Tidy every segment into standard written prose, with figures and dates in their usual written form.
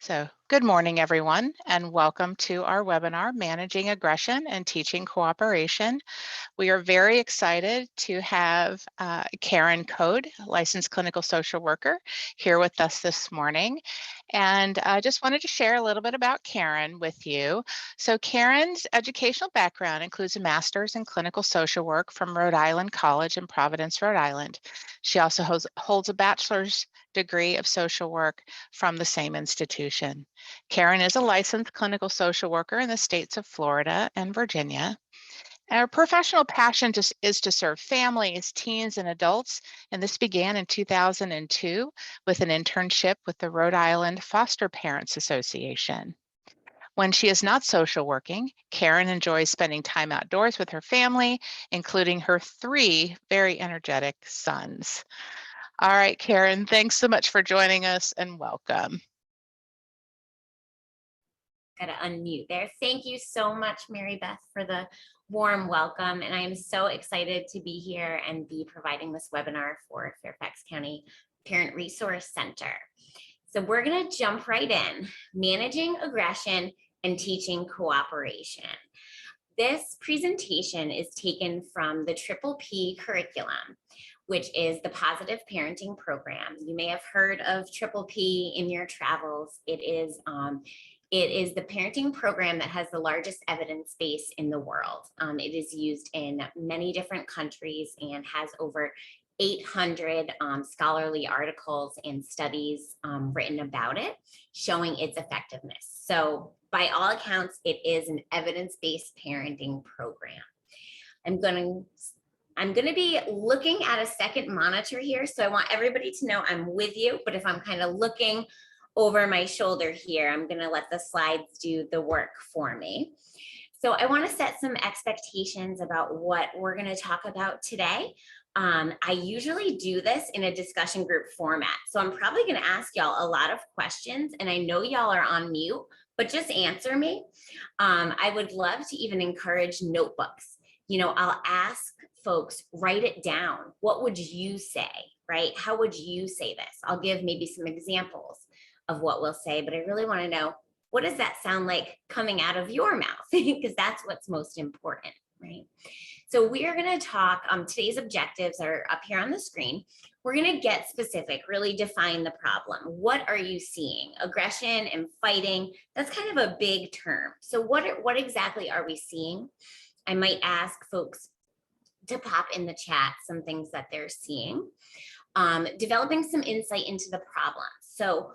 Good morning, everyone, and welcome to our webinar, Managing Aggression and Teaching Cooperation. We are very excited to have Karen Code, licensed clinical social worker, here with us this morning. And I just wanted to share a little bit about Karen with you. So Karen's educational background includes a master's in clinical social work from Rhode Island College in Providence, Rhode Island. She also holds a bachelor's degree of social work from the same institution. Karen is a licensed clinical social worker in the states of Florida and Virginia. And her professional passion is to serve families, teens, and adults, and this began in 2002 with an internship with the Rhode Island Foster Parents Association. When she is not social working, Karen enjoys spending time outdoors with her family, including her 3 very energetic sons. All right, Karen, thanks so much for joining us and welcome. Got to unmute there. Thank you so much, Mary Beth, for the warm welcome. And I am so excited to be here and be providing this webinar for Fairfax County Parent Resource Center. So we're going to jump right in, managing aggression and teaching cooperation. This presentation is taken from the Triple P curriculum, which is the Positive Parenting Program. You may have heard of Triple P in your travels. It is the parenting program that has the largest evidence base in the world. It is used in many different countries and has over 800 scholarly articles and studies written about it, showing its effectiveness. So by all accounts, it is an evidence-based parenting program. I'm going to be looking at a second monitor here. So I want everybody to know I'm with you, but if I'm kind of looking over my shoulder here, I'm going to let the slides do the work for me. So I want to set some expectations about what we're going to talk about today. I usually do this in a discussion group format. So I'm probably going to ask y'all a lot of questions, and I know y'all are on mute, but just answer me. I would love to even encourage notebooks. You know, I'll ask folks, write it down. What would you say, right? How would you say this? I'll give maybe some examples of what we'll say, but I really want to know, what does that sound like coming out of your mouth? Because that's what's most important, right? So we are going to talk, today's objectives are up here on the screen. We're going to get specific, really define the problem. What are you seeing? Aggression and fighting, that's kind of a big term. So what exactly are we seeing? I might ask folks to pop in the chat some things that they're seeing. Developing some insight into the problem. So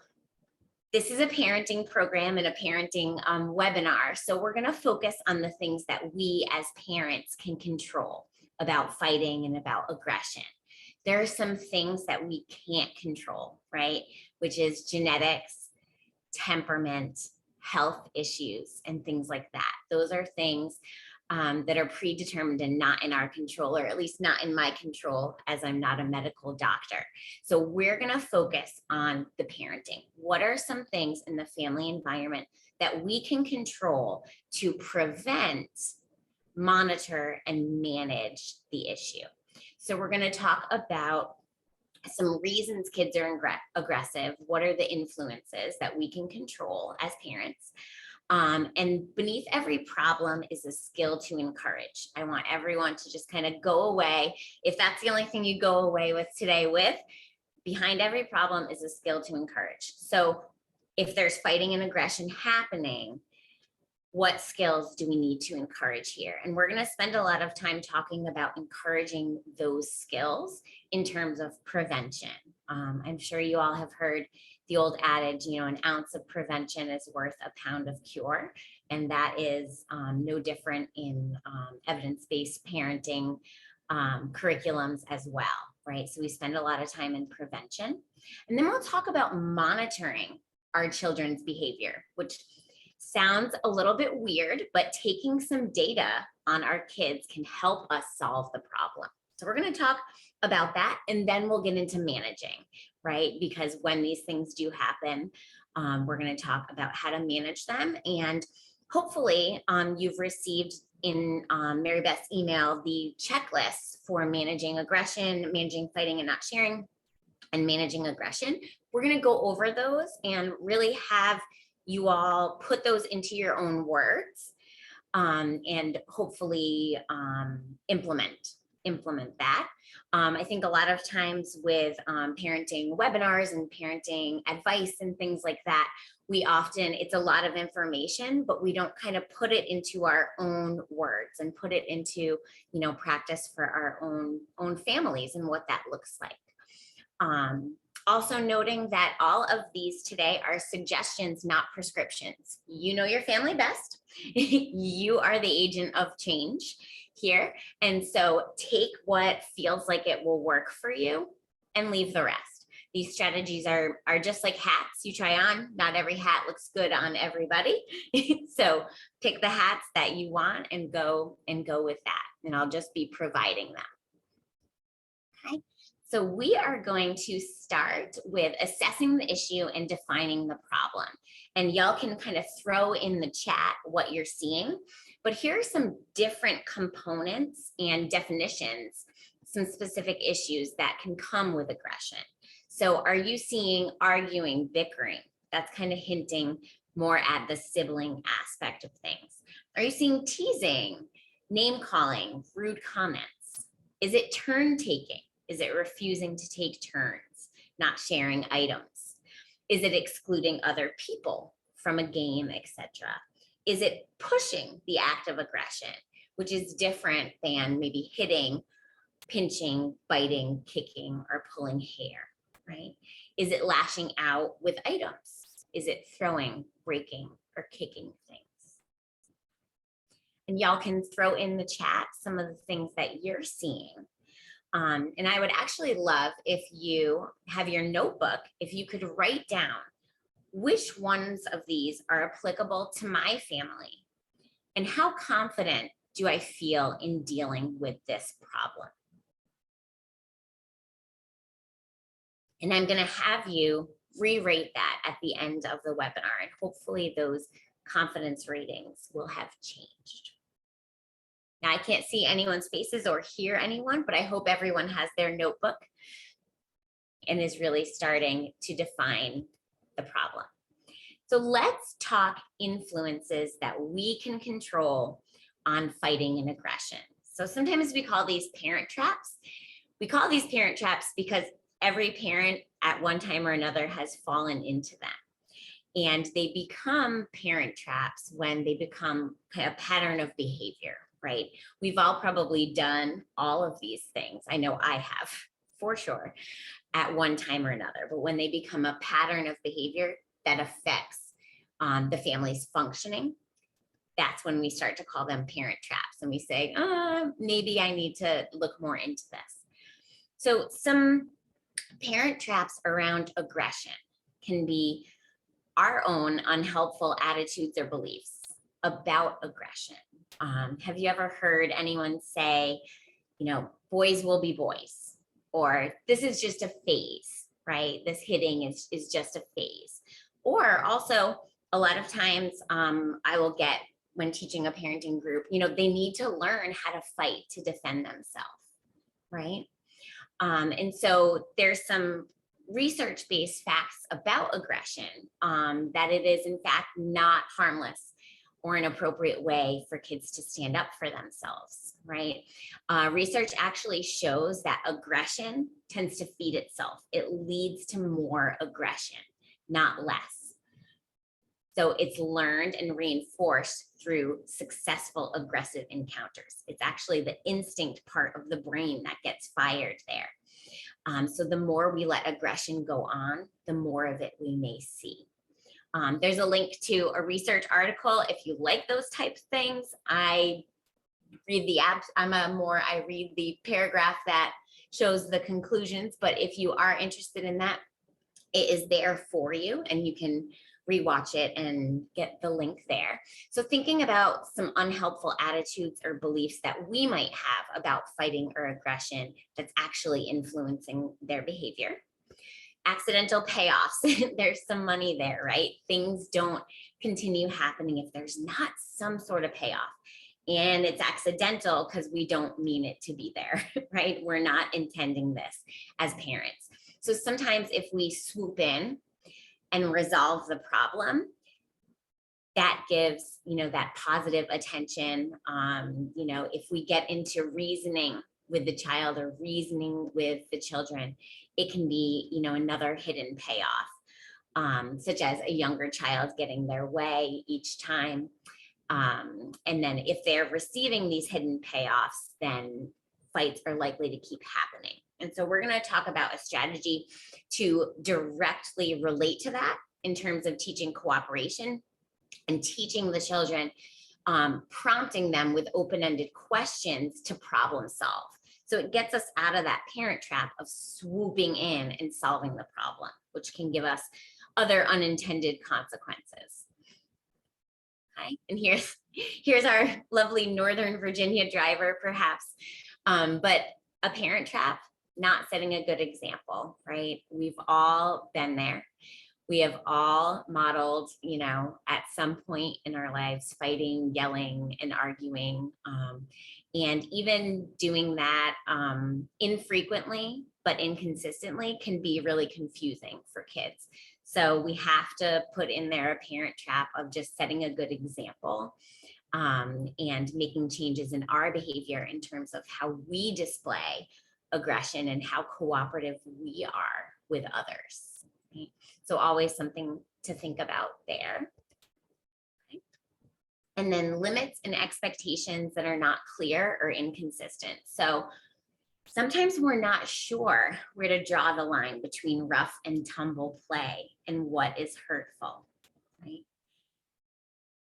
this is a parenting program and a parenting webinar. So we're going to focus on the things that we as parents can control about fighting and about aggression. There are some things that we can't control, right? Which is genetics, temperament, health issues, and things like that. Those are things that are predetermined and not in our control, or at least not in my control, as I'm not a medical doctor. So we're going to focus on the parenting. What are some things in the family environment that we can control to prevent, monitor, and manage the issue? So we're going to talk about some reasons kids are aggressive. What are the influences that we can control as parents? And beneath every problem is a skill to encourage. I want everyone to just kind of go away. If that's the only thing you go away with today with, behind every problem is a skill to encourage. So if there's fighting and aggression happening, what skills do we need to encourage here? And we're going to spend a lot of time talking about encouraging those skills in terms of prevention. I'm sure you all have heard the old adage, you know, an ounce of prevention is worth a pound of cure. And that is no different in evidence-based parenting curriculums as well, right? So we spend a lot of time in prevention. And then we'll talk about monitoring our children's behavior, which sounds a little bit weird, but taking some data on our kids can help us solve the problem. So we're going to talk about that, and then we'll get into managing, right? Because when these things do happen, we're going to talk about how to manage them. And hopefully you've received in Mary Beth's email the checklist for managing aggression, managing fighting and not sharing. and managing aggression. We're going to go over those and really have you all put those into your own words, and hopefully implement that. I think a lot of times with parenting webinars and parenting advice and things like that, it's a lot of information, but we don't kind of put it into our own words and put it into, practice for our own families and what that looks like. Also noting that all of these today are suggestions, not prescriptions. You know your family best. You are the agent of change here. And so take what feels like it will work for you and leave the rest. These strategies are just like hats you try on. Not every hat looks good on everybody. So pick the hats that you want and go with that. And I'll just be providing them. Okay. So we are going to start with assessing the issue and defining the problem. And y'all can kind of throw in the chat what you're seeing. But here are some different components and definitions, some specific issues that can come with aggression. So are you seeing arguing, bickering? That's kind of hinting more at the sibling aspect of things. Are you seeing teasing, name calling, rude comments? Is it turn taking? Is it refusing to take turns, not sharing items? Is it excluding other people from a game, etc.? Is it pushing the act of aggression, which is different than maybe hitting, pinching, biting, kicking, or pulling hair, right? Is it lashing out with items? Is it throwing, breaking, or kicking things? And y'all can throw in the chat some of the things that you're seeing. And I would actually love if you have your notebook, if you could write down which ones of these are applicable to my family and how confident do I feel in dealing with this problem. And I'm going to have you re-rate that at the end of the webinar, and hopefully those confidence ratings will have changed. Now, I can't see anyone's faces or hear anyone, but I hope everyone has their notebook and is really starting to define the problem. So let's talk influences that we can control on fighting and aggression. So sometimes we call these parent traps. We call these parent traps because every parent at one time or another has fallen into them. And they become parent traps when they become a pattern of behavior. Right? We've all probably done all of these things. I know I have, for sure, at one time or another. But when they become a pattern of behavior that affects the family's functioning, that's when we start to call them parent traps. And we say, maybe I need to look more into this. So some parent traps around aggression can be our own unhelpful attitudes or beliefs about aggression. Have you ever heard anyone say, boys will be boys, or this is just a phase, right? This hitting is just a phase. Or also a lot of times I will get when teaching a parenting group, they need to learn how to fight to defend themselves, right? And so there's some research-based facts about aggression, that it is in fact not harmless or an appropriate way for kids to stand up for themselves, right? Research actually shows that aggression tends to feed itself. It leads to more aggression, not less. So it's learned and reinforced through successful aggressive encounters. It's actually the instinct part of the brain that gets fired there. So the more we let aggression go on, the more of it we may see. There's a link to a research article. If you like those types of things, I read the paragraph that shows the conclusions, but if you are interested in that, it is there for you and you can rewatch it and get the link there. So thinking about some unhelpful attitudes or beliefs that we might have about fighting or aggression that's actually influencing their behavior. Accidental payoffs, there's some money there, right? Things don't continue happening if there's not some sort of payoff. And it's accidental because we don't mean it to be there, right? We're not intending this as parents. So sometimes if we swoop in and resolve the problem, that gives, that positive attention. If we get into reasoning with the child or reasoning with the children, it can be, another hidden payoff, such as a younger child getting their way each time. And then if they're receiving these hidden payoffs, then fights are likely to keep happening. And so we're going to talk about a strategy to directly relate to that in terms of teaching cooperation and teaching the children, prompting them with open-ended questions to problem solve. So it gets us out of that parent trap of swooping in and solving the problem, which can give us other unintended consequences. Okay, and here's our lovely Northern Virginia driver, perhaps, but a parent trap, not setting a good example, right? We've all been there. We have all modeled, at some point in our lives, fighting, yelling, and arguing. And even doing that infrequently, but inconsistently, can be really confusing for kids. So we have to put in there a parent trap of just setting a good example, and making changes in our behavior in terms of how we display aggression and how cooperative we are with others. Right? So always something to think about there. Okay. And then limits and expectations that are not clear or inconsistent. So sometimes we're not sure where to draw the line between rough and tumble play and what is hurtful, right?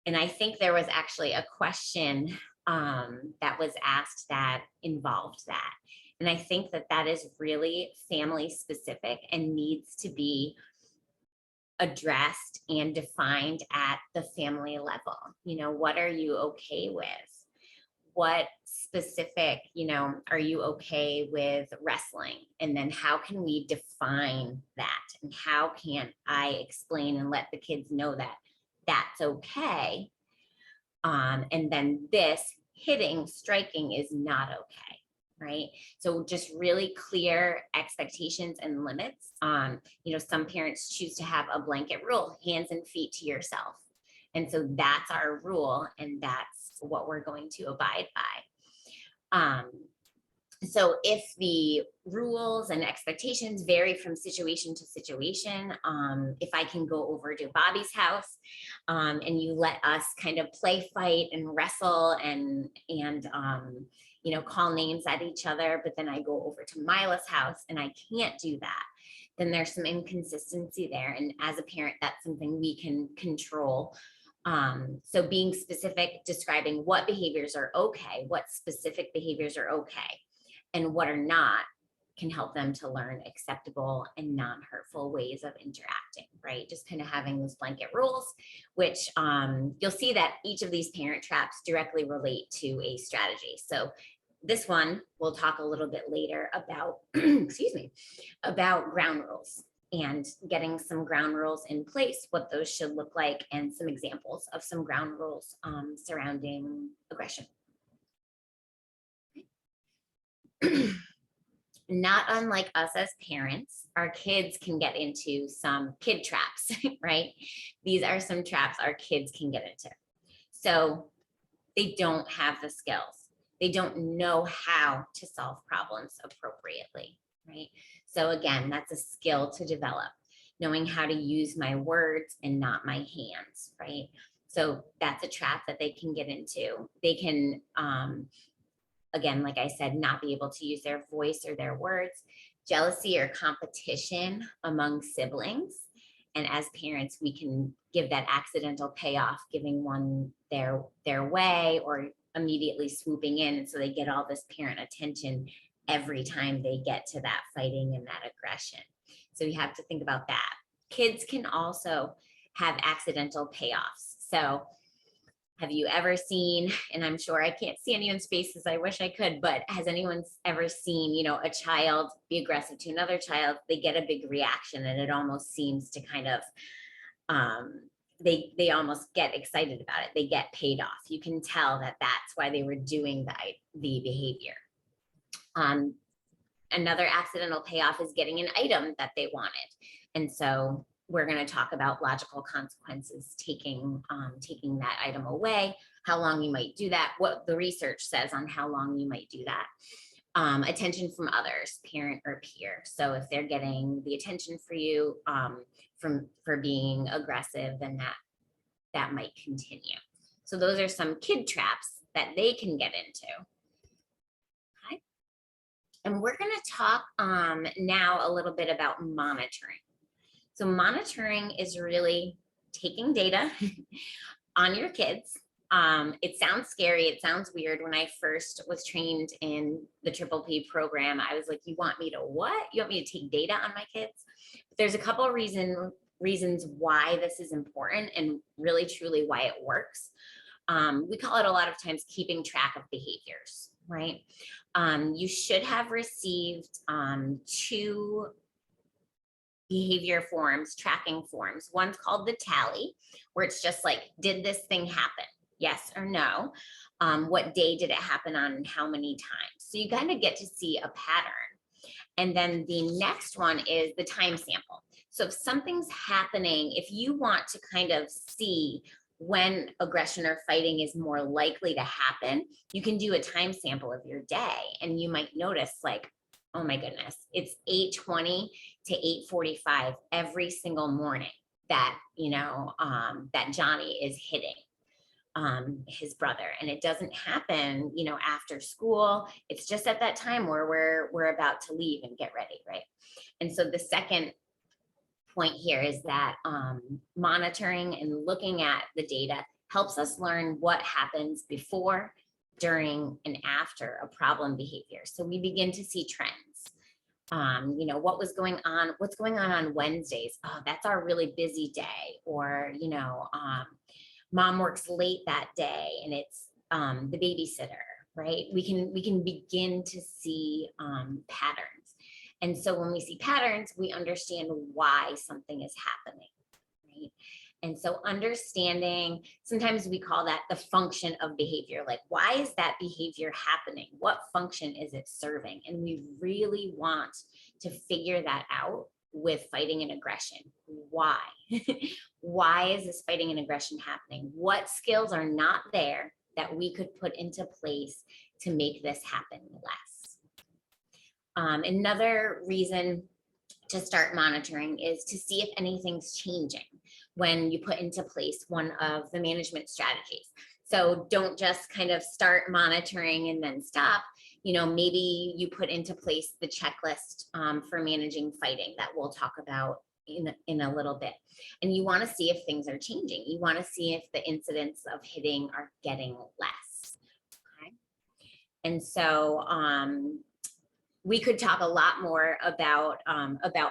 And I think there was actually a question that was asked that involved that. And I think that is really family specific and needs to be addressed and defined at the family level. What are you okay with? What specific, are you okay with wrestling? And then how can we define that? And how can I explain and let the kids know that that's okay? And then this hitting, striking is not okay. Right? So just really clear expectations and limits. Some parents choose to have a blanket rule, hands and feet to yourself. And so that's our rule, and that's what we're going to abide by. So if the rules and expectations vary from situation to situation, if I can go over to Bobby's house, and you let us kind of play fight and wrestle and call names at each other, but then I go over to Mila's house and I can't do that, then there's some inconsistency there. And as a parent, that's something we can control. So being specific, describing what behaviors are okay, what specific behaviors are okay, and what are not, can help them to learn acceptable and non-hurtful ways of interacting, right? Just kind of having those blanket rules, which you'll see that each of these parent traps directly relate to a strategy. So this one, we'll talk a little bit later about, about ground rules and getting some ground rules in place, what those should look like, and some examples of some ground rules surrounding aggression. Not unlike us as parents, our kids can get into some kid traps, right? These are some traps our kids can get into. So they don't have the skills. They don't know how to solve problems appropriately, right? So again, that's a skill to develop, knowing how to use my words and not my hands, right? So that's a trap that they can get into. They can, again, like I said, not be able to use their voice or their words, jealousy or competition among siblings. And as parents, we can give that accidental payoff, giving one their way or immediately swooping in. And so they get all this parent attention every time they get to that fighting and that aggression. So you have to think about that. Kids can also have accidental payoffs. So have you ever seen, and I'm sure I can't see anyone's faces, I wish I could, but has anyone ever seen, a child be aggressive to another child? They get a big reaction and it almost seems to kind of, they almost get excited about it. They get paid off. You can tell that that's why they were doing the behavior. Another accidental payoff is getting an item that they wanted. And so we're going to talk about logical consequences, taking that item away, how long you might do that, what the research says on how long you might do that. Attention from others, parent or peer. So if they're getting the attention for you for being aggressive, then that might continue. So those are some kid traps that they can get into. Okay. And we're going to talk now a little bit about monitoring. So monitoring is really taking data on your kids. It sounds scary. It sounds weird. When I first was trained in the Triple P program, I was like, you want me to what? You want me to take data on my kids? But there's a couple of reasons why this is important and really truly why it works. We call it a lot of times keeping track of behaviors, right? You should have received 2 behavior forms, tracking forms. One's called the tally, where it's just like, did this thing happen? Yes or no? What day did it happen on and how many times? So you kind of get to see a pattern. And then the next one is the time sample. So if something's happening, if you want to kind of see when aggression or fighting is more likely to happen, you can do a time sample of your day. And you might notice like, oh my goodness, it's 8:20 to 8:45 every single morning that, that Johnny is hitting his brother. And it doesn't happen, after school. It's just at that time where we're about to leave and get ready, right? And so the second point here is that monitoring and looking at the data helps us learn what happens before, during, and after a problem behavior. So we begin to see trends. What's going on Wednesdays? Oh, that's our really busy day. Or, mom works late that day and it's the babysitter, right? We can begin to see patterns. And so when we see patterns, we understand why something is happening, right? And so understanding, sometimes we call that the function of behavior. Like, why is that behavior happening? What function is it serving? And we really want to figure that out with fighting and aggression. Why? Why is this fighting and aggression happening? What skills are not there that we could put into place to make this happen less? Another reason to start monitoring is to see if anything's changing when you put into place one of the management strategies. So don't just kind of start monitoring and then stop. Maybe you put into place the checklist for managing fighting that we'll talk about in a little bit. And you want to see if things are changing. You want to see if the incidents of hitting are getting less. Okay. And so we could talk a lot more about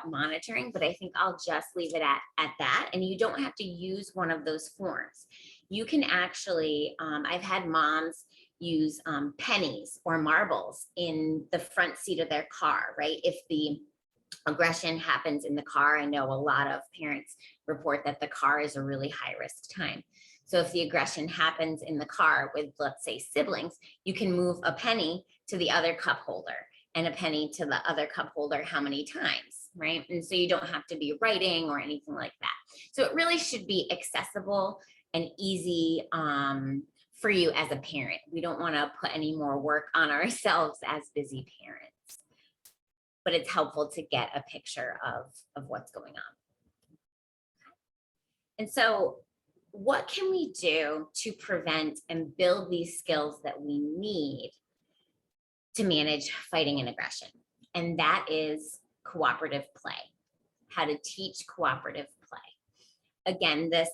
monitoring, but I think I'll just leave it at that. And you don't have to use one of those forms. You can actually, I've had moms use pennies or marbles in the front seat of their car, right? If the aggression happens in the car, I know a lot of parents report that the car is a really high risk time. So if the aggression happens in the car with, let's say, siblings, you can move a penny to the other cup holder and a penny to the other cup holder how many times, right? And so you don't have to be writing or anything like that. So it really should be accessible and easy for you as a parent. We don't want to put any more work on ourselves as busy parents, but it's helpful to get a picture of what's going on. And so what can we do to prevent and build these skills that we need to manage fighting and aggression? And that is cooperative play, how to teach cooperative play. Again, this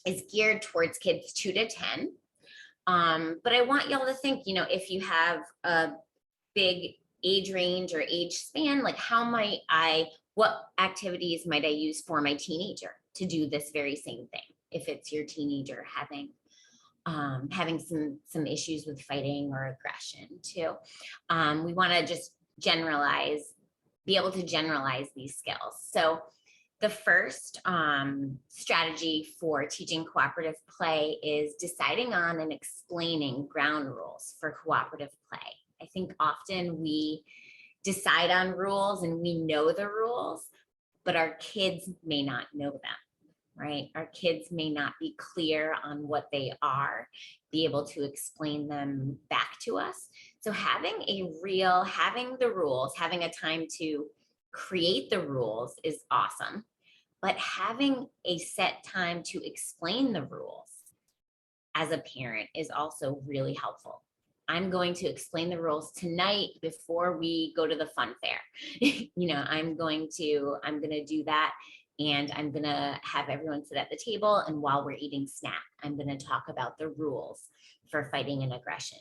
is geared towards kids 2 to 10. But I want y'all to think, if you have a big age range or age span, like what activities might I use for my teenager to do this very same thing? If it's your teenager having some issues with fighting or aggression too. We want to just be able to generalize these skills. So the first strategy for teaching cooperative play is deciding on and explaining ground rules for cooperative play. I think often we decide on rules and we know the rules, but our kids may not know them, right? Our kids may not be clear on what they are, be able to explain them back to us. So having the rules, having a time to create the rules is awesome, but having a set time to explain the rules as a parent is also really helpful. I'm going to explain the rules tonight before we go to the fun fair. I'm going to do that, and I'm going to have everyone sit at the table, and while we're eating snack, I'm going to talk about the rules for fighting and aggression.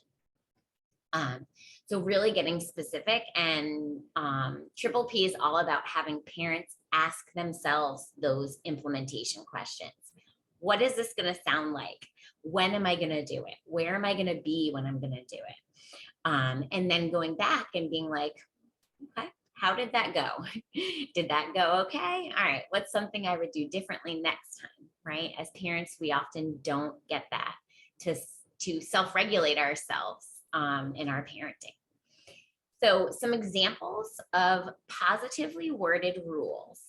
So really getting specific, and Triple P is all about having parents ask themselves those implementation questions. What is this going to sound like? When am I going to do it? Where am I going to be when I'm going to do it? And then going back and being like, okay, how did that go? Did that go okay? All right, what's something I would do differently next time, right? As parents, we often don't get that to self-regulate ourselves in our parenting. So some examples of positively worded rules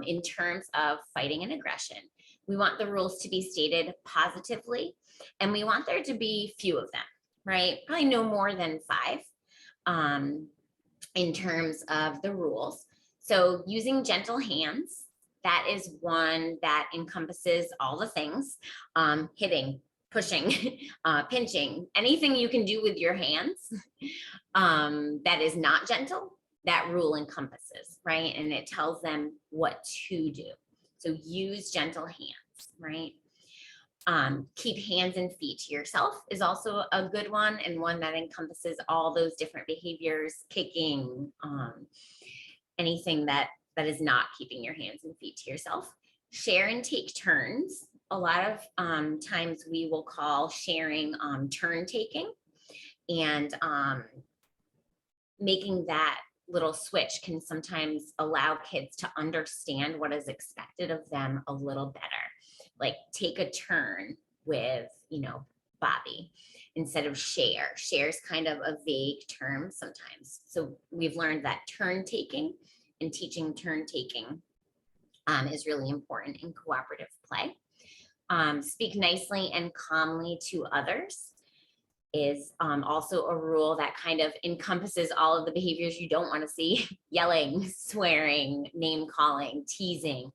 in terms of fighting and aggression. We want the rules to be stated positively, and we want there to be few of them, right? Probably no more than 5 in terms of the rules. So using gentle hands, that is one that encompasses all the things, hitting, pushing, pinching, anything you can do with your hands that is not gentle, that rule encompasses, right? And it tells them what to do. So use gentle hands, right? Keep hands and feet to yourself is also a good one, and one that encompasses all those different behaviors, kicking, anything that is not keeping your hands and feet to yourself. Share and take turns. A lot of times we will call sharing turn taking, and making that little switch can sometimes allow kids to understand what is expected of them a little better. Like take a turn with, Bobby instead of share. Share's kind of a vague term sometimes. So we've learned that turn taking and teaching turn taking is really important in cooperative play. Speak nicely and calmly to others is also a rule that kind of encompasses all of the behaviors you don't want to see: yelling, swearing, name calling, teasing,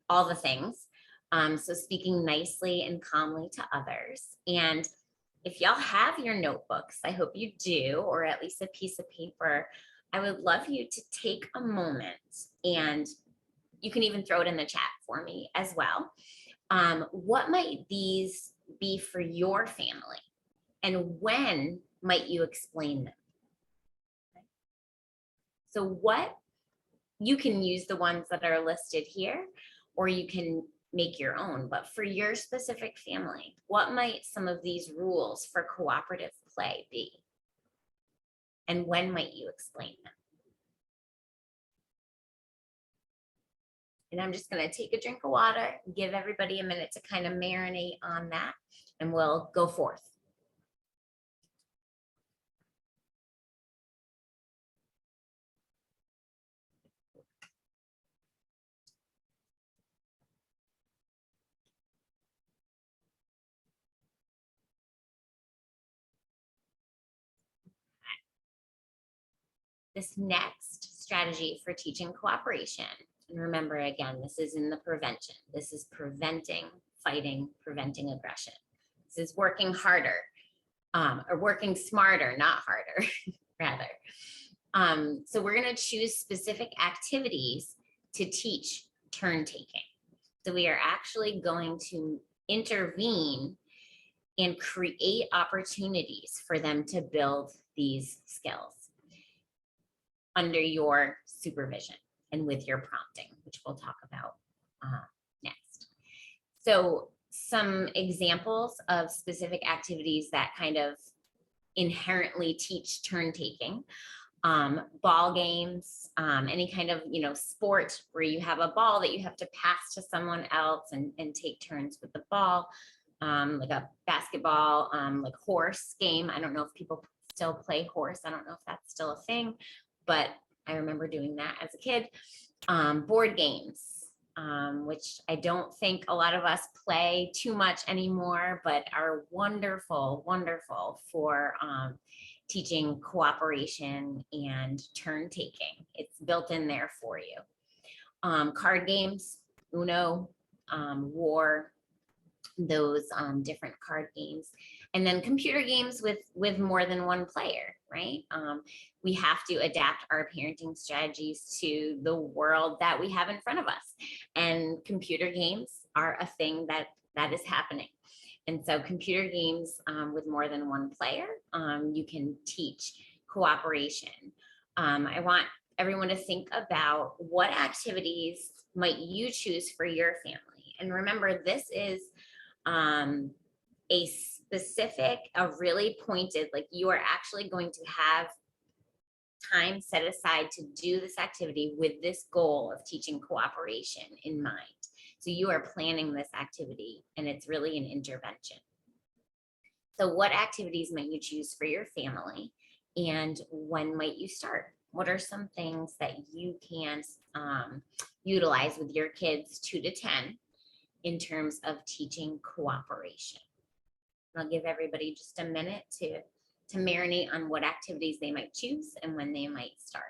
all the things. So speaking nicely and calmly to others. And if y'all have your notebooks, I hope you do, or at least a piece of paper, I would love you to take a moment, and you can even throw it in the chat for me as well. What might these be for your family? And when might you explain them? So what, you can use the ones that are listed here, or you can make your own, but for your specific family, what might some of these rules for cooperative play be? And when might you explain them? And I'm just going to take a drink of water, give everybody a minute to kind of marinate on that, and we'll go forth. This next strategy for teaching cooperation, and remember again, this is in the prevention. This is preventing fighting, preventing aggression. This is working harder, or working smarter, not harder, rather. So we're going to choose specific activities to teach turn taking. So we are actually going to intervene and create opportunities for them to build these skills under your supervision and with your prompting, which we'll talk about next. So some examples of specific activities that kind of inherently teach turn taking: ball games, any kind of sport where you have a ball that you have to pass to someone else and take turns with the ball, like a basketball, like horse game. I don't know if people still play horse. I don't know if that's still a thing. but I remember doing that as a kid. Board games, which I don't think a lot of us play too much anymore, but are wonderful, wonderful for teaching cooperation and turn taking. It's built in there for you. Card games, Uno, War, those different card games, and then computer games with more than one player, right? We have to adapt our parenting strategies to the world that we have in front of us, and computer games are a thing that is happening. And so computer games with more than one player, you can teach cooperation. I want everyone to think about what activities might you choose for your family. And remember, this is a specific, a really pointed, like you are actually going to have time set aside to do this activity with this goal of teaching cooperation in mind. So you are planning this activity and it's really an intervention. So what activities might you choose for your family and when might you start? What are some things that you can utilize with your kids 2 to 10 in terms of teaching cooperation? I'll give everybody just a minute to marinate on what activities they might choose and when they might start.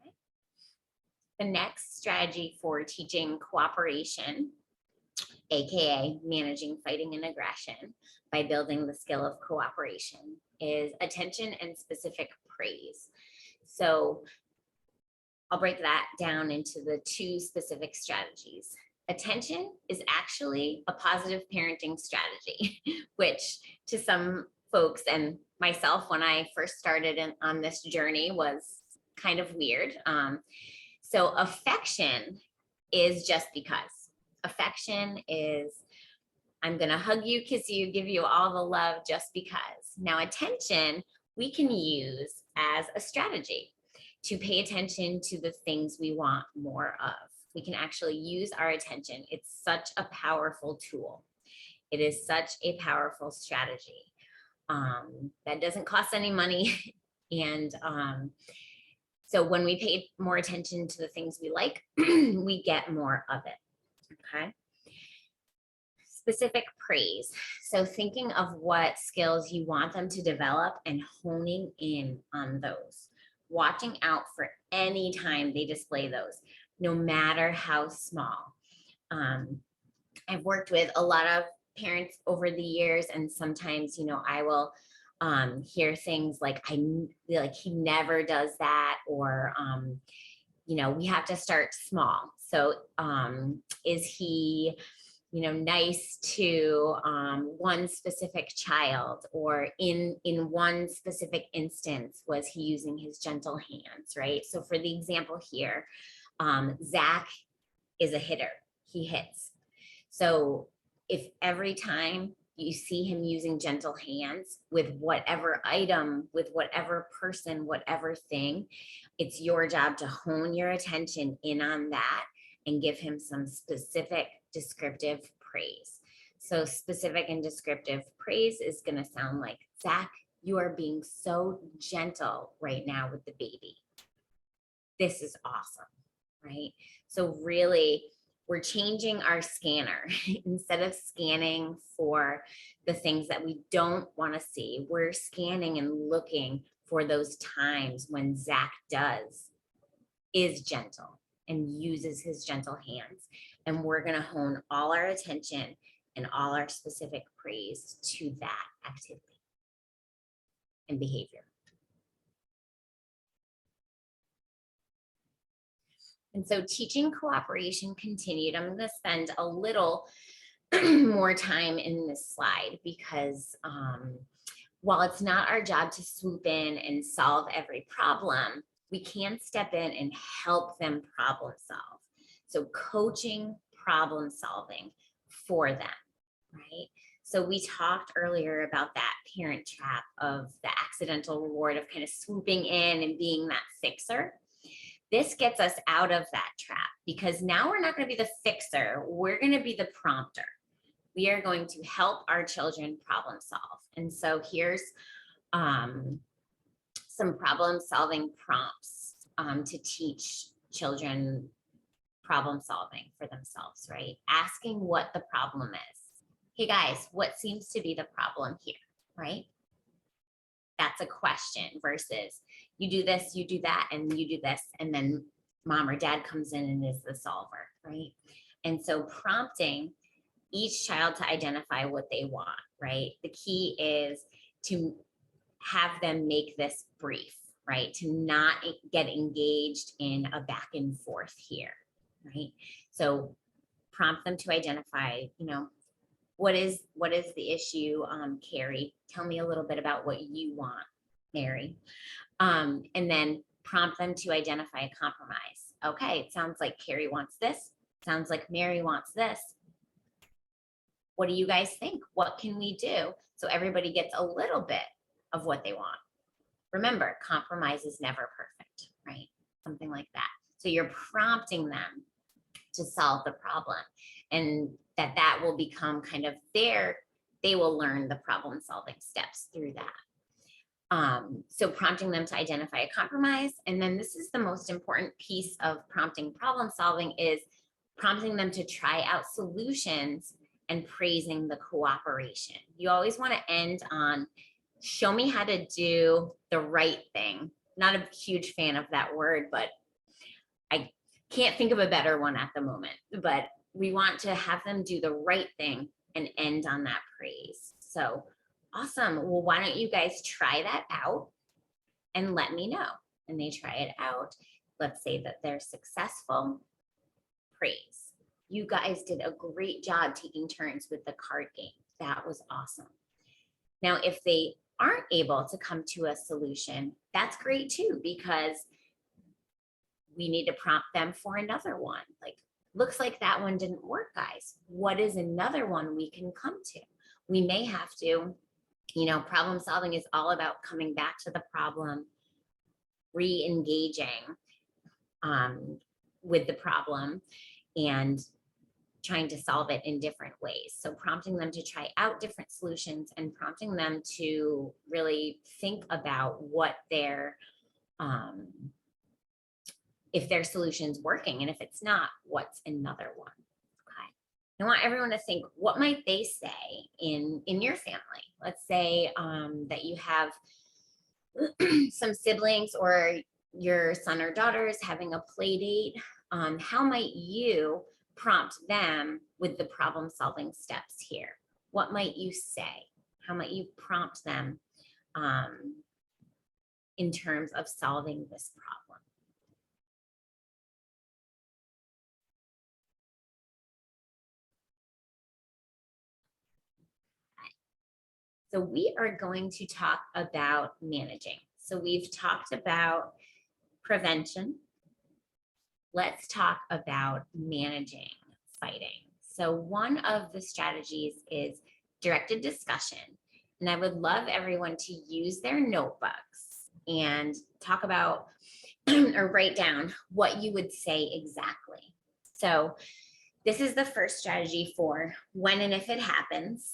Okay. The next strategy for teaching cooperation, AKA managing fighting and aggression by building the skill of cooperation, is attention and specific praise. So I'll break that down into the 2 specific strategies. Attention is actually a positive parenting strategy, which to some folks and myself when I first started on this journey was kind of weird. So affection is just because. Affection is, I'm going to hug you, kiss you, give you all the love just because. Now, attention, we can use as a strategy to pay attention to the things we want more of. We can actually use our attention. It's such a powerful tool. It is such a powerful strategy that doesn't cost any money. And so when we pay more attention to the things we like, we get more of it. Okay. Specific praise. So thinking of what skills you want them to develop and honing in on those. Watching out for any time they display those, no matter how small. I've worked with a lot of parents over the years, and sometimes, I will hear things like, he never does that, or, we have to start small. So is he, nice to one specific child, or in one specific instance, was he using his gentle hands, right? So for the example here, Zach is a hitter, he hits. So if every time you see him using gentle hands with whatever item, with whatever person, whatever thing, it's your job to hone your attention in on that and give him some specific descriptive praise. So specific and descriptive praise is going to sound like, Zach, you are being so gentle right now with the baby. This is awesome, right? So really, we're changing our scanner. Instead of scanning for the things that we don't want to see, we're scanning and looking for those times when Zach is gentle and uses his gentle hands. And we're going to hone all our attention and all our specific praise to that activity and behavior. And so teaching cooperation continued. I'm going to spend a little more time in this slide because while it's not our job to swoop in and solve every problem, we can step in and help them problem solve. So coaching problem solving for them, right? So we talked earlier about that parent trap of the accidental reward of kind of swooping in and being that fixer. This gets us out of that trap because now we're not going to be the fixer. We're going to be the prompter. We are going to help our children problem solve. And so here's some problem solving prompts to teach children problem solving for themselves, right? Asking what the problem is. Hey guys, what seems to be the problem here, right? That's a question versus you do this, you do that, and you do this, and then mom or dad comes in and is the solver, right? And so prompting each child to identify what they want, right? The key is to have them make this brief, right? To not get engaged in a back and forth here, right? So prompt them to identify, what is the issue, Carrie? Tell me a little bit about what you want, Mary. And then prompt them to identify a compromise. Okay, it sounds like Carrie wants this. Sounds like Mary wants this. What do you guys think? What can we do? So everybody gets a little bit of what they want. Remember, compromise is never perfect, right? Something like that. So you're prompting them to solve the problem, and that will become kind of they will learn the problem solving steps through that. So prompting them to identify a compromise. And then this is the most important piece of prompting problem solving, is prompting them to try out solutions and praising the cooperation. You always want to end on, show me how to do the right thing. Not a huge fan of that word, but I can't think of a better one at the moment. But we want to have them do the right thing and end on that praise. So awesome. Well, why don't you guys try that out and let me know? And they try it out. Let's say that they're successful. Praise. You guys did a great job taking turns with the card game. That was awesome. Now, if they aren't able to come to a solution, that's great too, because we need to prompt them for another one. Like, looks like that one didn't work, guys. What is another one we can come to? We may have to, problem solving is all about coming back to the problem, re-engaging with the problem, and trying to solve it in different ways. So prompting them to try out different solutions and prompting them to really think about what if their solution's working, and if it's not, what's another one. Okay. I want everyone to think, what might they say in your family? Let's say that you have some siblings, or your son or daughter is having a play date. How might you prompt them with the problem solving steps here? What might you say? How might you prompt them in terms of solving this problem? So we are going to talk about managing. So we've talked about prevention. Let's talk about managing fighting. So one of the strategies is directed discussion. And I would love everyone to use their notebooks and talk about or write down what you would say exactly. So this is the first strategy for when and if it happens.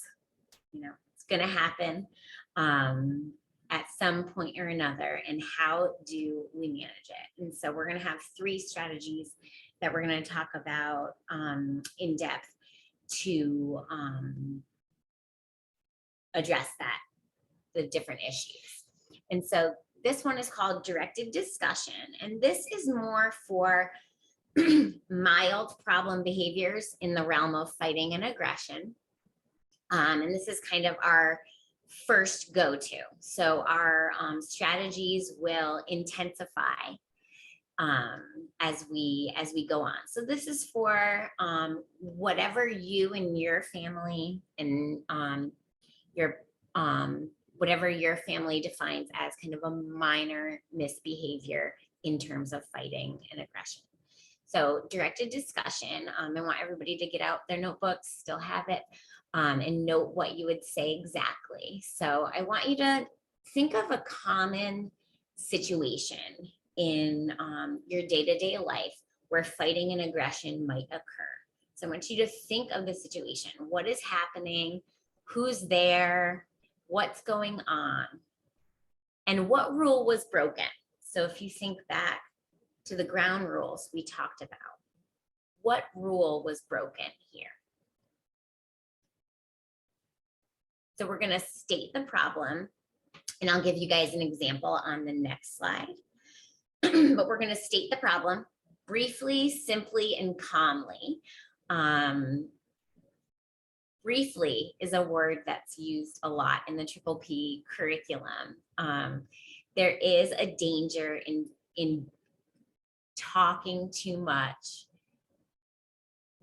It's going to happen at some point or another, and how do we manage it? And so we're going to have 3 strategies that we're going to talk about in depth to address the different issues. And so this one is called directive discussion, and this is more for mild problem behaviors in the realm of fighting and aggression. And this is kind of our first go-to. So our strategies will intensify as we go on. So this is for whatever you and your family and whatever your family defines as kind of a minor misbehavior in terms of fighting and aggression. So directed discussion, I want everybody to get out their notebooks, still have it, and note what you would say exactly. So I want you to think of a common situation in your day-to-day life where fighting and aggression might occur. So I want you to think of the situation. What is happening? Who's there? What's going on? And what rule was broken? So if you think back to the ground rules we talked about, what rule was broken here? So we're going to state the problem, and I'll give you guys an example on the next slide. But we're going to state the problem briefly, simply, and calmly. Briefly is a word that's used a lot in the Triple P curriculum. There is a danger in talking too much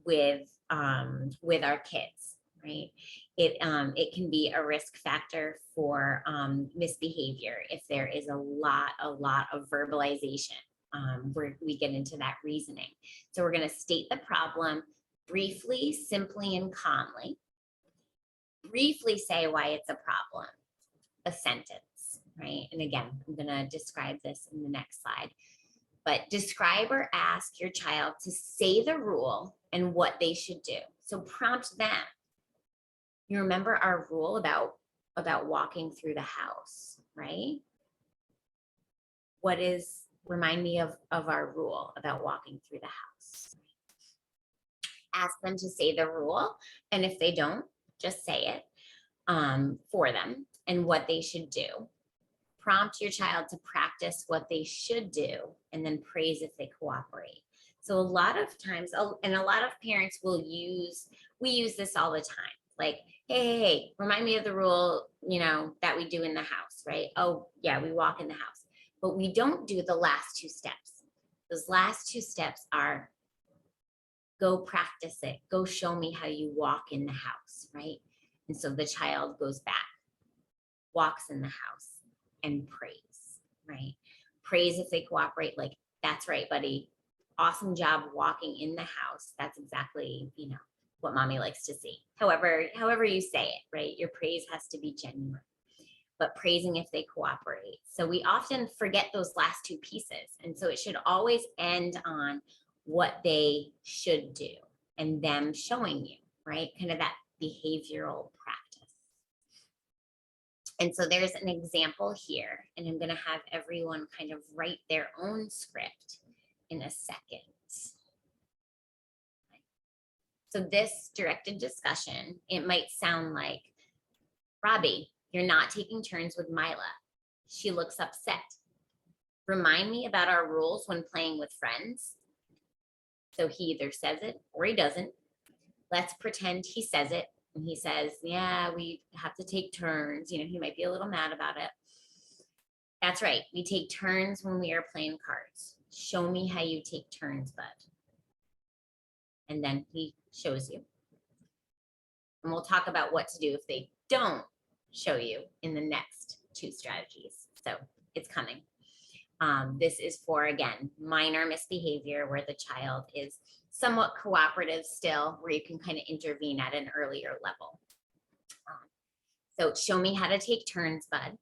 with our kids, right? It can be a risk factor for misbehavior if there is a lot of verbalization where we get into that reasoning. So we're going to state the problem briefly, simply, and calmly. Briefly say why it's a problem, a sentence, right? And again, I'm going to describe this in the next slide. But describe or ask your child to say the rule and what they should do. So prompt them. You remember our rule about walking through the house, right? Remind me of our rule about walking through the house. Ask them to say the rule, and if they don't, just say it for them and what they should do. Prompt your child to practice what they should do, and then praise if they cooperate. So a lot of times, and a lot of parents we use this all the time. Like, hey, remind me of the rule, that we do in the house, right? Oh yeah, we walk in the house, but we don't do the last two steps. Those last two steps are go practice it. Go show me how you walk in the house, right? And so the child goes back, walks in the house, and praise, right? Praise if they cooperate, like, that's right, buddy. Awesome job walking in the house. That's exactly, what mommy likes to see. However you say it, right? Your praise has to be genuine, but praising if they cooperate. So we often forget those last two pieces. And so it should always end on what they should do and them showing you, right? Kind of that behavioral practice. And so there's an example here, and I'm going to have everyone kind of write their own script in a second. So this directed discussion, it might sound like, Robbie, you're not taking turns with Mila. She looks upset. Remind me about our rules when playing with friends. So he either says it or he doesn't. Let's pretend he says it. And he says, yeah, we have to take turns. He might be a little mad about it. That's right. We take turns when we are playing cards. Show me how you take turns, bud. And then he shows you. And we'll talk about what to do if they don't show you in the next two strategies. So it's coming. This is for, again, minor misbehavior where the child is somewhat cooperative still, where you can kind of intervene at an earlier level. So show me how to take turns, bud.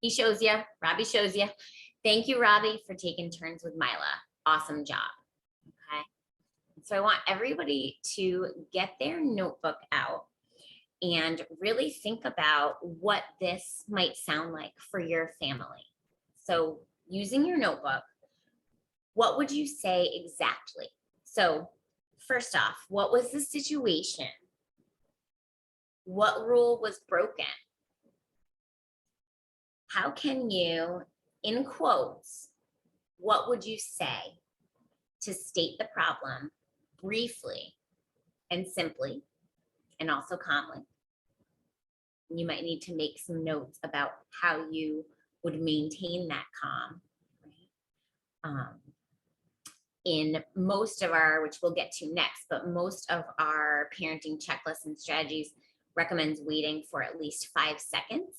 He shows you, Robbie shows you. Thank you, Robbie, for taking turns with Mila. Awesome job. Okay. So I want everybody to get their notebook out and really think about what this might sound like for your family. So using your notebook, what would you say exactly? So first off, what was the situation? What rule was broken? How can you, in quotes, what would you say to state the problem briefly and simply, and also calmly? You might need to make some notes about how you would maintain that calm. Right? In most of our, which we'll get to next, but most of our parenting checklists and strategies recommends waiting for at least 5 seconds.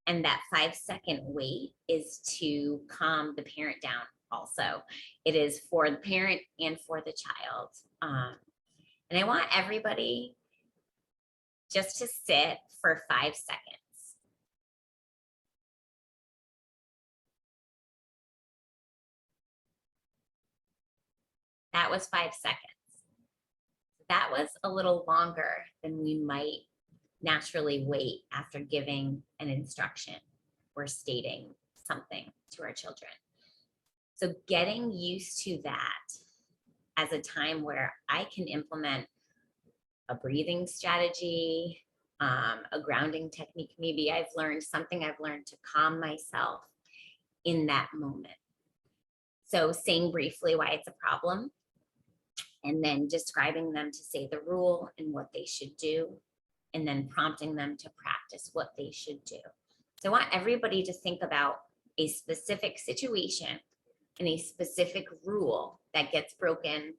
And that 5-second wait is to calm the parent down also. It is for the parent and for the child. And I want everybody just to sit for 5 seconds. That was 5 seconds. That was a little longer than we might naturally wait after giving an instruction or stating something to our children. So getting used to that as a time where I can implement a breathing strategy, a grounding technique. Maybe I've learned to calm myself in that moment. So saying briefly why it's a problem, and then describing them to say the rule and what they should do, and then prompting them to practice what they should do. So I want everybody to think about a specific situation and a specific rule that gets broken,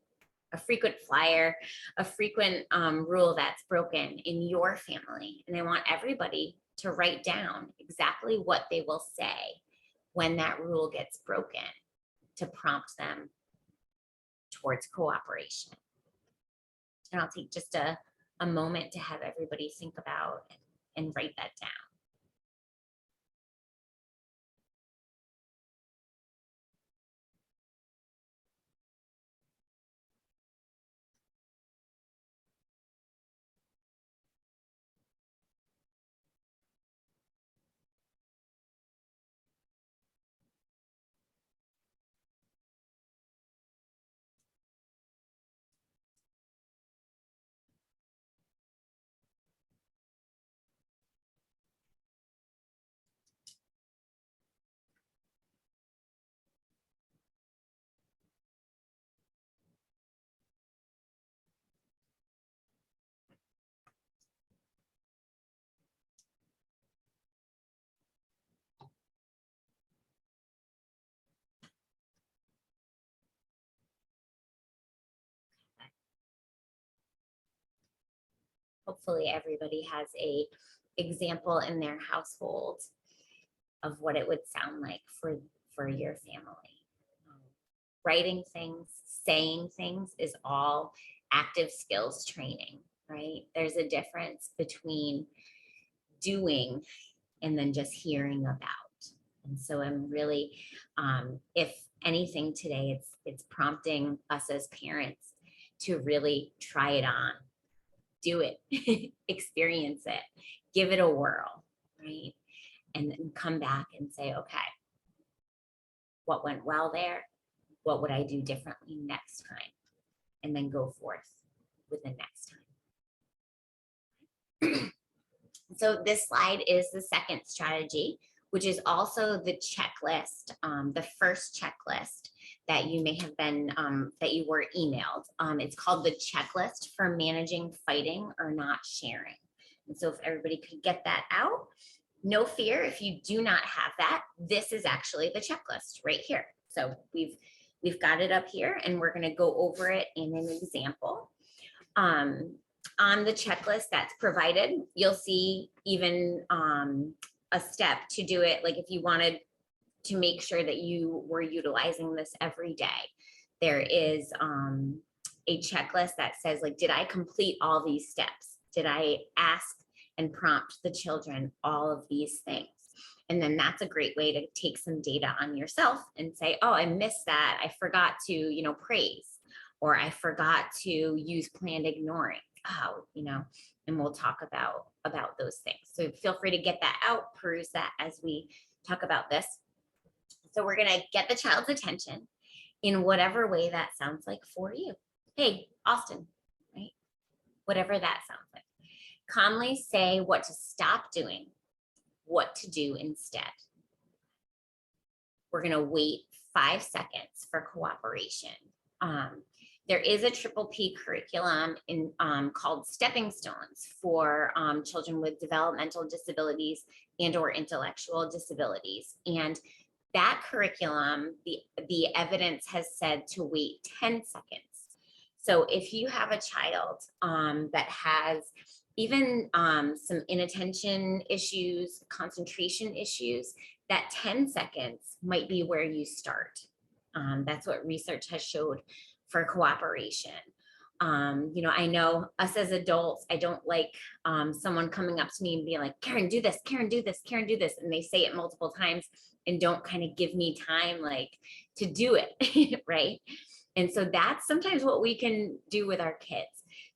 a frequent flyer, a frequent rule that's broken in your family. And I want everybody to write down exactly what they will say when that rule gets broken to prompt them towards cooperation. And I'll take just a moment to have everybody think about and write that down. Hopefully everybody has a example in their household of what it would sound like for your family. Writing things, saying things is all active skills training, right? There's a difference between doing and then just hearing about. And so I'm really, if anything today, it's prompting us as parents to really try it on, do it, experience it, give it a whirl, right? And then come back and say, okay, what went well there? What would I do differently next time? And then go forth with the next time. So this slide is the second strategy, which is also the checklist, the first checklist that you may have been, that you were emailed. It's called the checklist for managing fighting or not sharing. And so if everybody could get that out, no fear, if you do not have that, this is actually the checklist right here. So we've got it up here and we're gonna go over it in an example. On the checklist that's provided, you'll see even a step to do it. Like if you wanted to make sure that you were utilizing this every day, there is a checklist that says, like, did I complete all these steps? Did I ask and prompt the children all of these things? And then that's a great way to take some data on yourself and say, oh, I missed that. I forgot to, praise, or I forgot to use planned ignoring. And we'll talk about those things. So feel free to get that out, peruse that as we talk about this. So we're gonna get the child's attention in whatever way that sounds like for you. Hey, Austin, right? Whatever that sounds like. Calmly say what to stop doing, what to do instead. We're gonna wait 5 seconds for cooperation. There is a PPP curriculum called Stepping Stones for children with developmental disabilities and or intellectual disabilities. And that curriculum, the evidence has said to wait 10 seconds. So if you have a child that has even some inattention issues, concentration issues, that 10 seconds might be where you start. That's what research has showed for cooperation. I know us as adults, I don't like someone coming up to me and being like, Karen, do this, Karen, do this, Karen, do this. And they say it multiple times and don't kind of give me time like to do it, right? And so that's sometimes what we can do with our kids.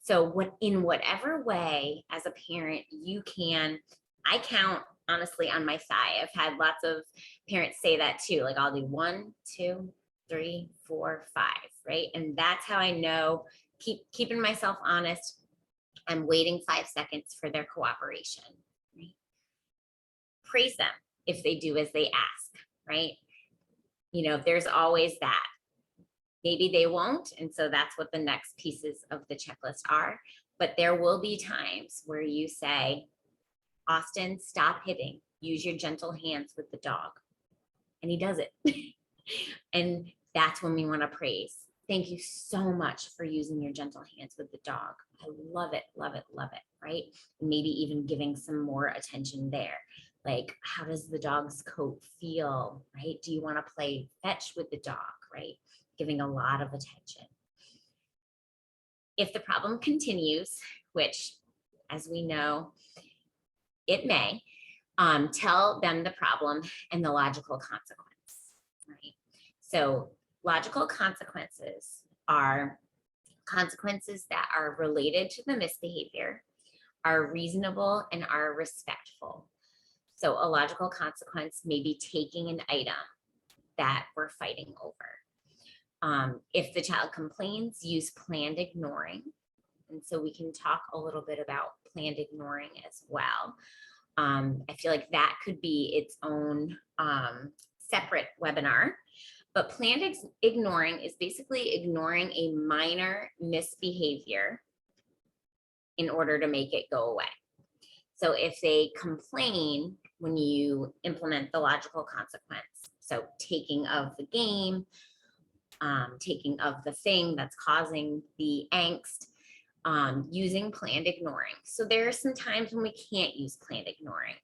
So in whatever way as a parent you can, I count honestly on my thigh. I've had lots of parents say that too. Like I'll do 1, 2, 3, 4, 5, right? And that's how I know, keeping myself honest. I'm waiting 5 seconds for their cooperation, right? Praise them if they do as they ask, right? There's always that. Maybe they won't. And so that's what the next pieces of the checklist are. But there will be times where you say, Austin, stop hitting. Use your gentle hands with the dog. And he does it. And that's when we want to praise. Thank you so much for using your gentle hands with the dog. I love it, love it, love it, right? And maybe even giving some more attention there. Like, how does the dog's coat feel, right? Do you want to play fetch with the dog, right? Giving a lot of attention. If the problem continues, which, as we know, it may, tell them the problem and the logical consequence, right? So logical consequences are consequences that are related to the misbehavior, are reasonable, and are respectful. So a logical consequence may be taking an item that we're fighting over. If the child complains, use planned ignoring. And so we can talk a little bit about planned ignoring as well. I feel like that could be its own separate webinar. But planned ignoring is basically ignoring a minor misbehavior in order to make it go away. So if they complain when you implement the logical consequence, so taking of the game, taking of the thing that's causing the angst, using planned ignoring. So there are some times when we can't use planned ignoring.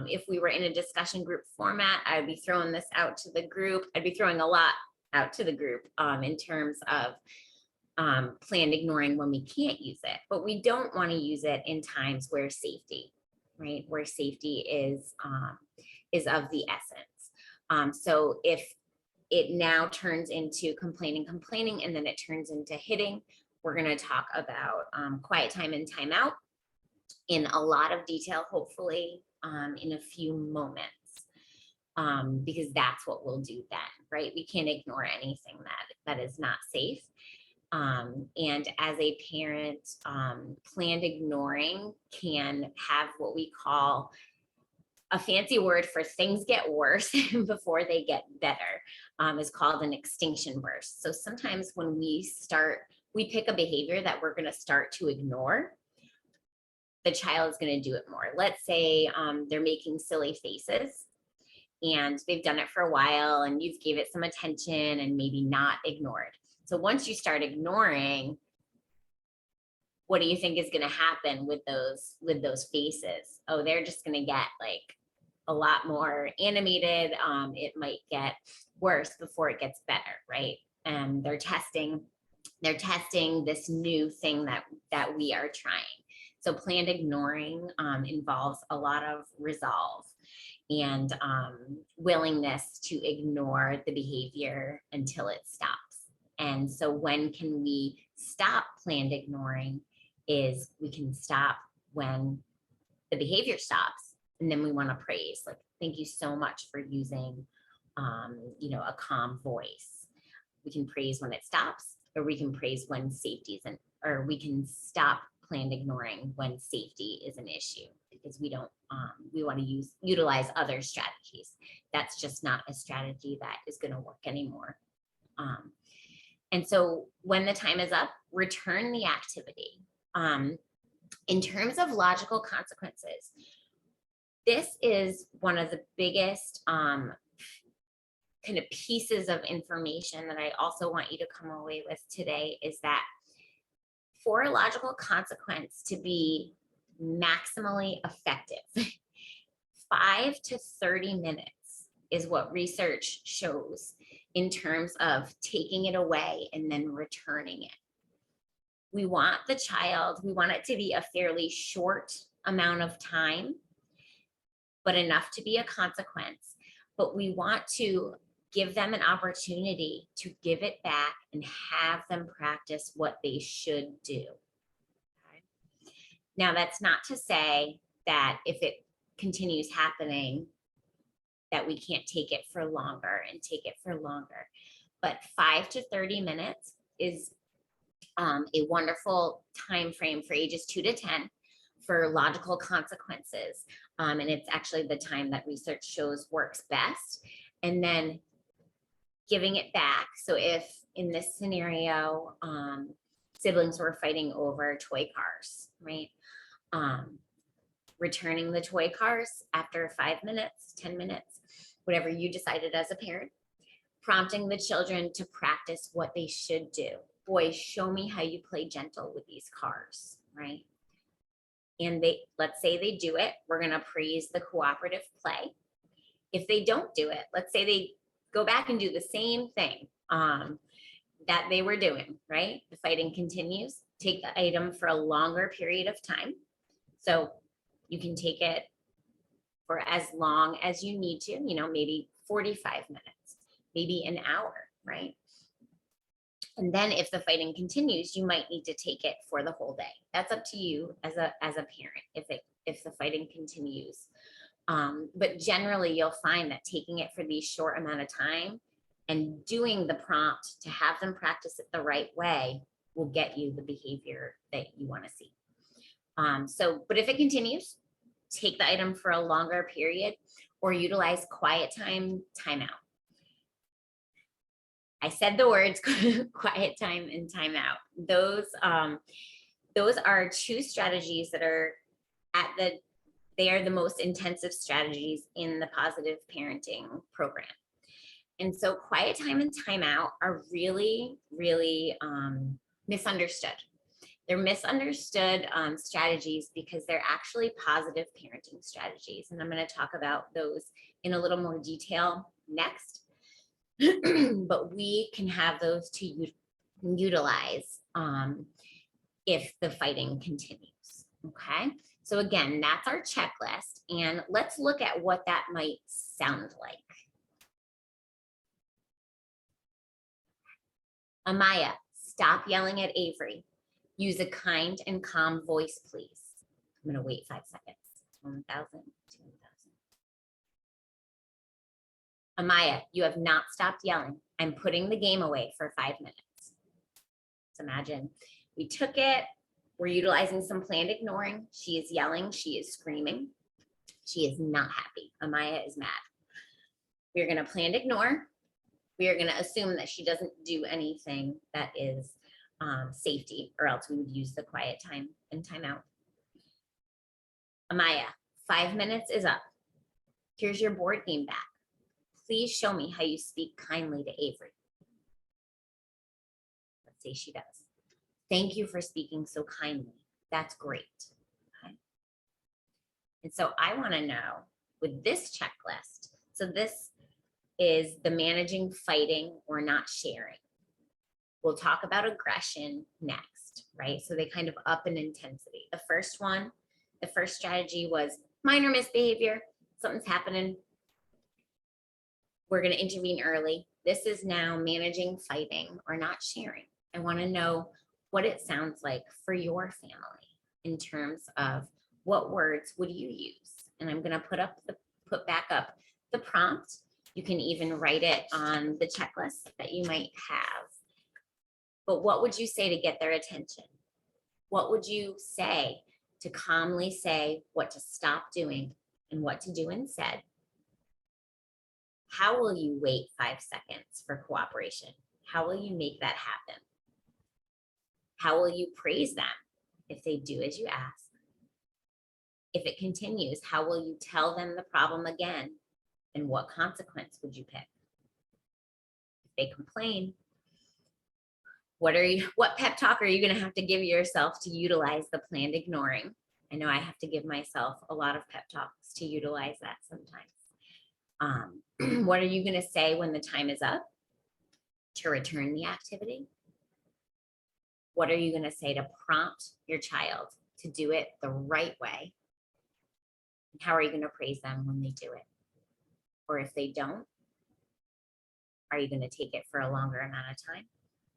If we were in a discussion group format, I'd be throwing this out to the group. I'd be throwing a lot out to the group in terms of planned ignoring when we can't use it. But we don't want to use it in times where safety, right? Where safety is of the essence. So if it now turns into complaining, and then it turns into hitting, we're going to talk about quiet time and timeout in a lot of detail, hopefully in a few moments, because that's what we'll do then, right? We can't ignore anything that is not safe. And as a parent, planned ignoring can have what we call a fancy word for things get worse before they get better, is called an extinction burst. So sometimes when we pick a behavior that we're going to start to ignore, the child is going to do it more. Let's say they're making silly faces and they've done it for a while and you've gave it some attention and maybe not ignored. So once you start ignoring, what do you think is going to happen with those faces? Oh, they're just going to get like a lot more animated. It might get worse before it gets better, right? And they're testing this new thing that we are trying. So planned ignoring involves a lot of resolve and willingness to ignore the behavior until it stops. And so when can we stop planned ignoring is we can stop when the behavior stops, and then we want to praise, like, thank you so much for using a calm voice. We can praise when it stops, or we can praise when safety isn't, or we can stop planned ignoring when safety is an issue, because we want to utilize other strategies. That's just not a strategy that is going to work anymore. And so when the time is up, return the activity. In terms of logical consequences, this is one of the biggest kind of pieces of information that I also want you to come away with today, is that for a logical consequence to be maximally effective, 5 to 30 minutes is what research shows in terms of taking it away and then returning it. We want it to be a fairly short amount of time, but enough to be a consequence. But we want to give them an opportunity to give it back and have them practice what they should do. Okay. Now, that's not to say that if it continues happening, that we can't take it for longer and take it for longer. But 5 to 30 minutes is a wonderful time frame for ages 2 to 10 for logical consequences. And it's actually the time that research shows works best. And then giving it back. So if in this scenario, siblings were fighting over toy cars, right? Returning the toy cars after 5 minutes, 10 minutes, whatever you decided as a parent, prompting the children to practice what they should do. Boy, show me how you play gentle with these cars, right? And let's say they do it, we're going to praise the cooperative play. If they don't do it, let's say they go back and do the same thing that they were doing, right? The fighting continues. Take the item for a longer period of time. So you can take it for as long as you need to, maybe 45 minutes, maybe an hour, right? And then if the fighting continues, you might need to take it for the whole day. That's up to you as a parent if the fighting continues. But generally you'll find that taking it for these short amount of time and doing the prompt to have them practice it the right way will get you the behavior that you want to see. But if it continues, take the item for a longer period or utilize quiet time, timeout. I said the words quiet time and timeout. Those are two strategies that are they are the most intensive strategies in the positive parenting program. And so quiet time and timeout are really, really misunderstood. They're misunderstood strategies because they're actually positive parenting strategies. And I'm going to talk about those in a little more detail next. But we can have those to utilize if the fighting continues. Okay. So again, that's our checklist. And let's look at what that might sound like. Amaya, stop yelling at Avery. Use a kind and calm voice, please. I'm going to wait 5 seconds. 1,000, 2,000. Amaya, you have not stopped yelling. I'm putting the game away for 5 minutes. So imagine we took it. We're utilizing some planned ignoring. She is yelling. She is screaming. She is not happy. Amaya is mad. We're going to planned ignore. We are going to assume that she doesn't do anything that is safety, or else we would use the quiet time and timeout. Amaya, 5 minutes is up. Here's your board game back. Please show me how you speak kindly to Avery. Let's say she does. Thank you for speaking so kindly. That's great. Okay. And so I want to know with this checklist, so this is the managing fighting or not sharing. We'll talk about aggression next, right? So they kind of up in intensity. The first strategy was minor misbehavior. Something's happening. We're going to intervene early. This is now managing fighting or not sharing. I want to know what it sounds like for your family in terms of what words would you use? And I'm going to put back up the prompt. You can even write it on the checklist that you might have. But what would you say to get their attention? What would you say to calmly say what to stop doing and what to do instead? How will you wait 5 seconds for cooperation? How will you make that happen? How will you praise them if they do as you ask? If it continues, how will you tell them the problem again? And what consequence would you pick? If they complain, what pep talk are you going to have to give yourself to utilize the planned ignoring? I know I have to give myself a lot of pep talks to utilize that sometimes. What are you going to say when the time is up? to return the activity? What are you going to say to prompt your child to do it the right way? And how are you going to praise them when they do it? Or if they don't, are you going to take it for a longer amount of time?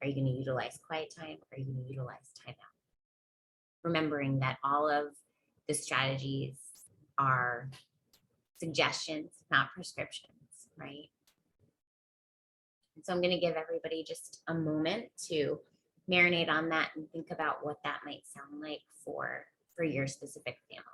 Are you going to utilize quiet time? Are you going to utilize timeout? Remembering that all of the strategies are suggestions, not prescriptions, right? And so I'm going to give everybody just a moment to marinate on that and think about what that might sound like for your specific family.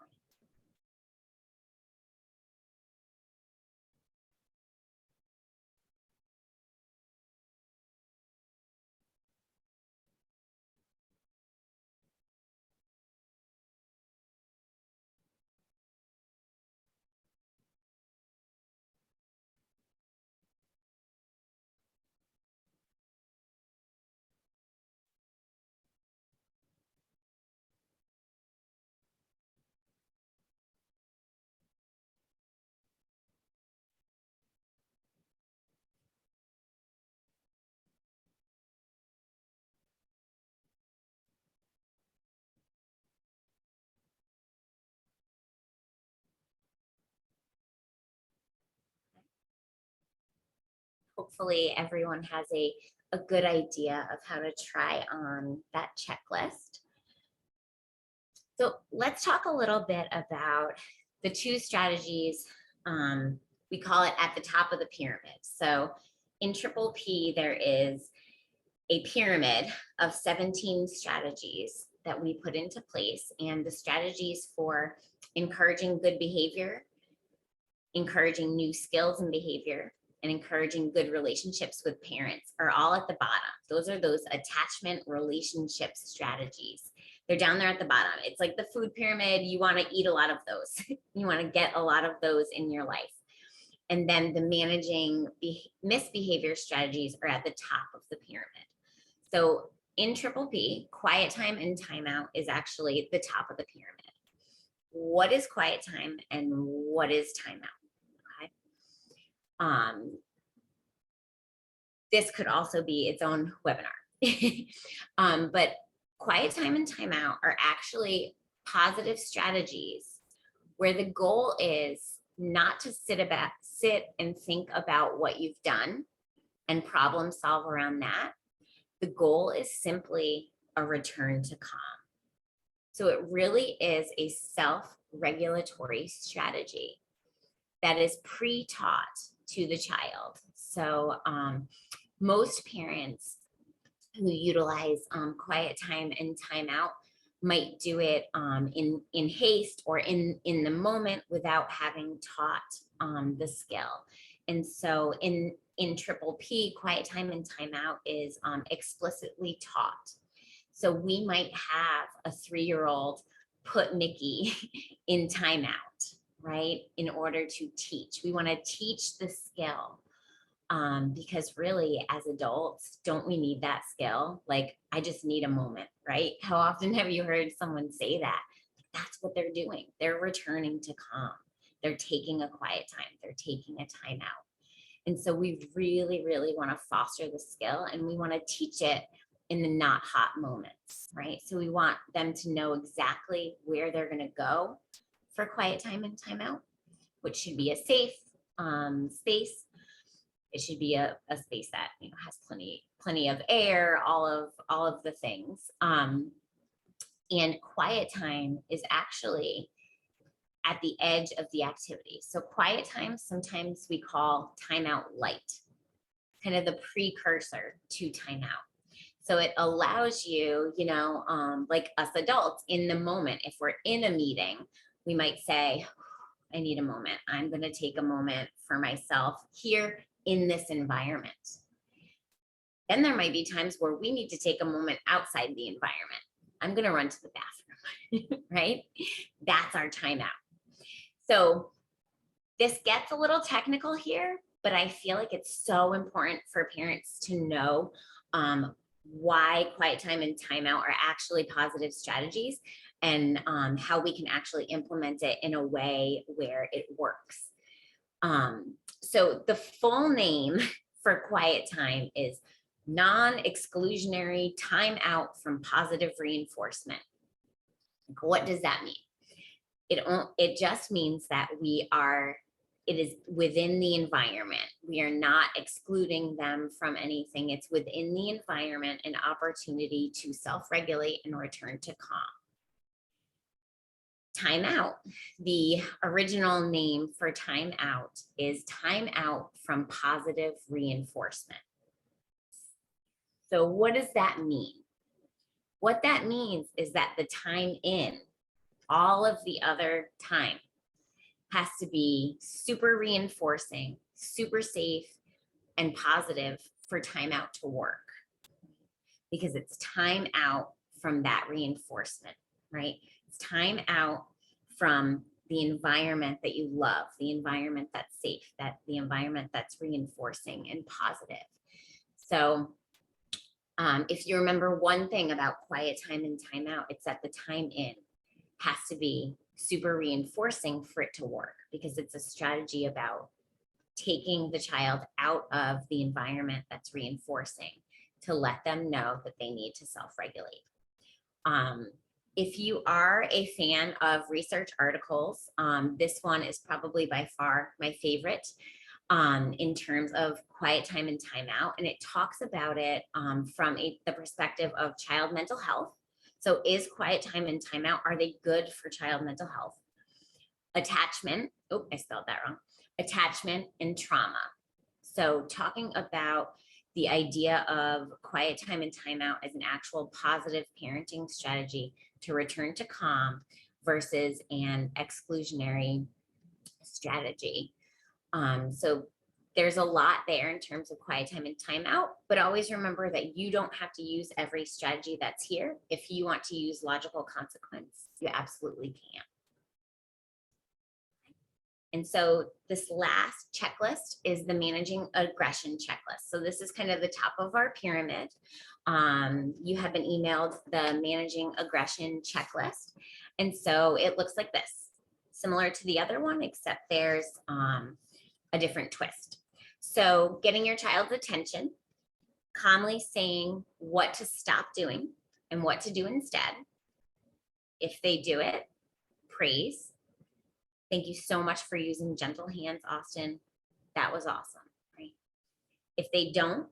Hopefully everyone has a good idea of how to try on that checklist. So let's talk a little bit about the two strategies. We call it at the top of the pyramid. So in Triple P, there is a pyramid of 17 strategies that we put into place, and the strategies for encouraging good behavior, encouraging new skills and behavior, and encouraging good relationships with parents are all at the bottom. Those are those attachment relationship strategies. They're down there at the bottom. It's like the food pyramid. You want to eat a lot of those. You want to get a lot of those in your life. And then the managing misbehavior strategies are at the top of the pyramid. So in Triple P, quiet time and timeout is actually the top of the pyramid. What is quiet time and what is timeout? Okay. This could also be its own webinar. But quiet time and timeout are actually positive strategies where the goal is not to sit and think about what you've done and problem solve around that. The goal is simply a return to calm. So it really is a self-regulatory strategy that is pre-taught to the child. So most parents who utilize quiet time and timeout might do it in haste or in the moment without having taught the skill. And so in Triple P, quiet time and timeout is explicitly taught. So we might have a 3-year-old put Mickey in timeout, right? In order to teach. We want to teach the skill. Because really as adults, don't we need that skill? Like, I just need a moment, right? How often have you heard someone say that? That's what they're doing. They're returning to calm. They're taking a quiet time. They're taking a timeout. And so we really, really want to foster the skill, and we want to teach it in the not hot moments, right? So we want them to know exactly where they're going to go for quiet time and timeout, which should be a safe space. It should be a space that, you know, has plenty of air, all of the things. And quiet time is actually at the edge of the activity. So quiet time, sometimes we call timeout light, kind of the precursor to timeout. So it allows you, you know, like us adults in the moment, if we're in a meeting, we might say, I need a moment. I'm going to take a moment for myself here in this environment. Then there might be times where we need to take a moment outside the environment. I'm going to run to the bathroom, right? That's our timeout. So this gets a little technical here, but I feel like it's so important for parents to know why quiet time and timeout are actually positive strategies, and how we can actually implement it in a way where it works. So the full name for quiet time is non-exclusionary timeout from positive reinforcement. What does that mean? It just means that it is within the environment. We are not excluding them from anything. It's within the environment, an opportunity to self-regulate and return to calm. Timeout, the original name for timeout is timeout from positive reinforcement. So what does that mean? What that means is that the time in, all of the other time, has to be super reinforcing, super safe, and positive for timeout to work. Because it's time out from that reinforcement, right? It's time out from the environment that you love, the environment that's safe, the environment that's reinforcing and positive. So if you remember one thing about quiet time and timeout, it's that the time in has to be super reinforcing for it to work, because it's a strategy about taking the child out of the environment that's reinforcing to let them know that they need to self-regulate. If you are a fan of research articles, this one is probably by far my favorite in terms of quiet time and timeout. And it talks about it from the perspective of child mental health. So is quiet time and timeout, are they good for child mental health? Attachment, oh, I spelled that wrong. Attachment and trauma. So talking about the idea of quiet time and timeout as an actual positive parenting strategy to return to calm versus an exclusionary strategy. So there's a lot there in terms of quiet time and timeout, but always remember that you don't have to use every strategy that's here. If you want to use logical consequence, you absolutely can. And so this last checklist is the managing aggression checklist. So this is kind of the top of our pyramid. You have been emailed the managing aggression checklist. And so it looks like this, similar to the other one, except there's a different twist. So getting your child's attention, calmly saying what to stop doing and what to do instead. If they do it, praise. Thank you so much for using gentle hands, Austin. That was awesome, right? If they don't,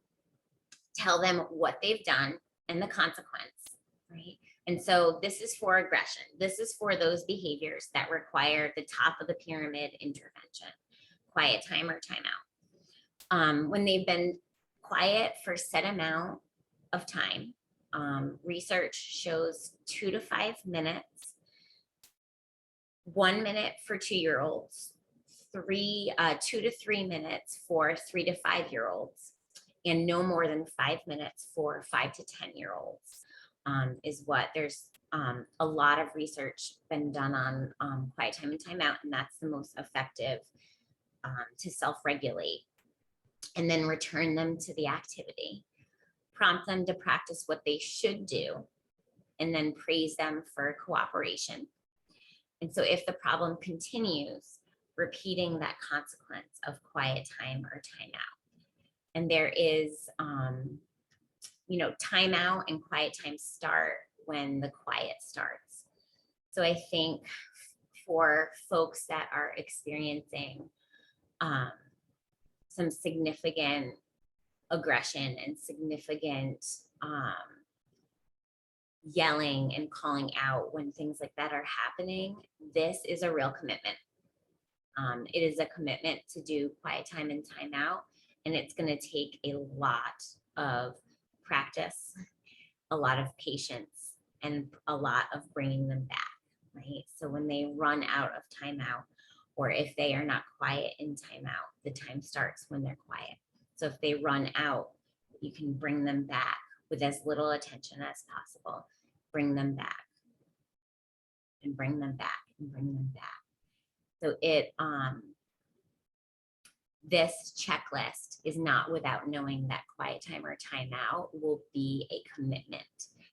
tell them what they've done and the consequence, right? And so this is for aggression. This is for those behaviors that require the top of the pyramid intervention, quiet time or timeout. When they've been quiet for a set amount of time, research shows 2 to 5 minutes, 1 minute for 2-year-olds, 2 to 3 minutes for 3 to 5-year-olds, and no more than 5 minutes for 5 to 10-year-olds is what there's a lot of research been done on quiet time and timeout, and that's the most effective to self-regulate. And then return them to the activity, prompt them to practice what they should do, and then praise them for cooperation. And so if the problem continues, repeating that consequence of quiet time or timeout. And there is, timeout and quiet time start when the quiet starts. So I think for folks that are experiencing some significant aggression and significant yelling and calling out when things like that are happening, this is a real commitment. It is a commitment to do quiet time and timeout, and it's going to take a lot of practice, a lot of patience, and a lot of bringing them back, right? So when they run out of timeout, or if they are not quiet in timeout, the time starts when they're quiet. So if they run out, you can bring them back with as little attention as possible. Bring them back and bring them back and bring them back. So this checklist is not without knowing that quiet time or timeout will be a commitment.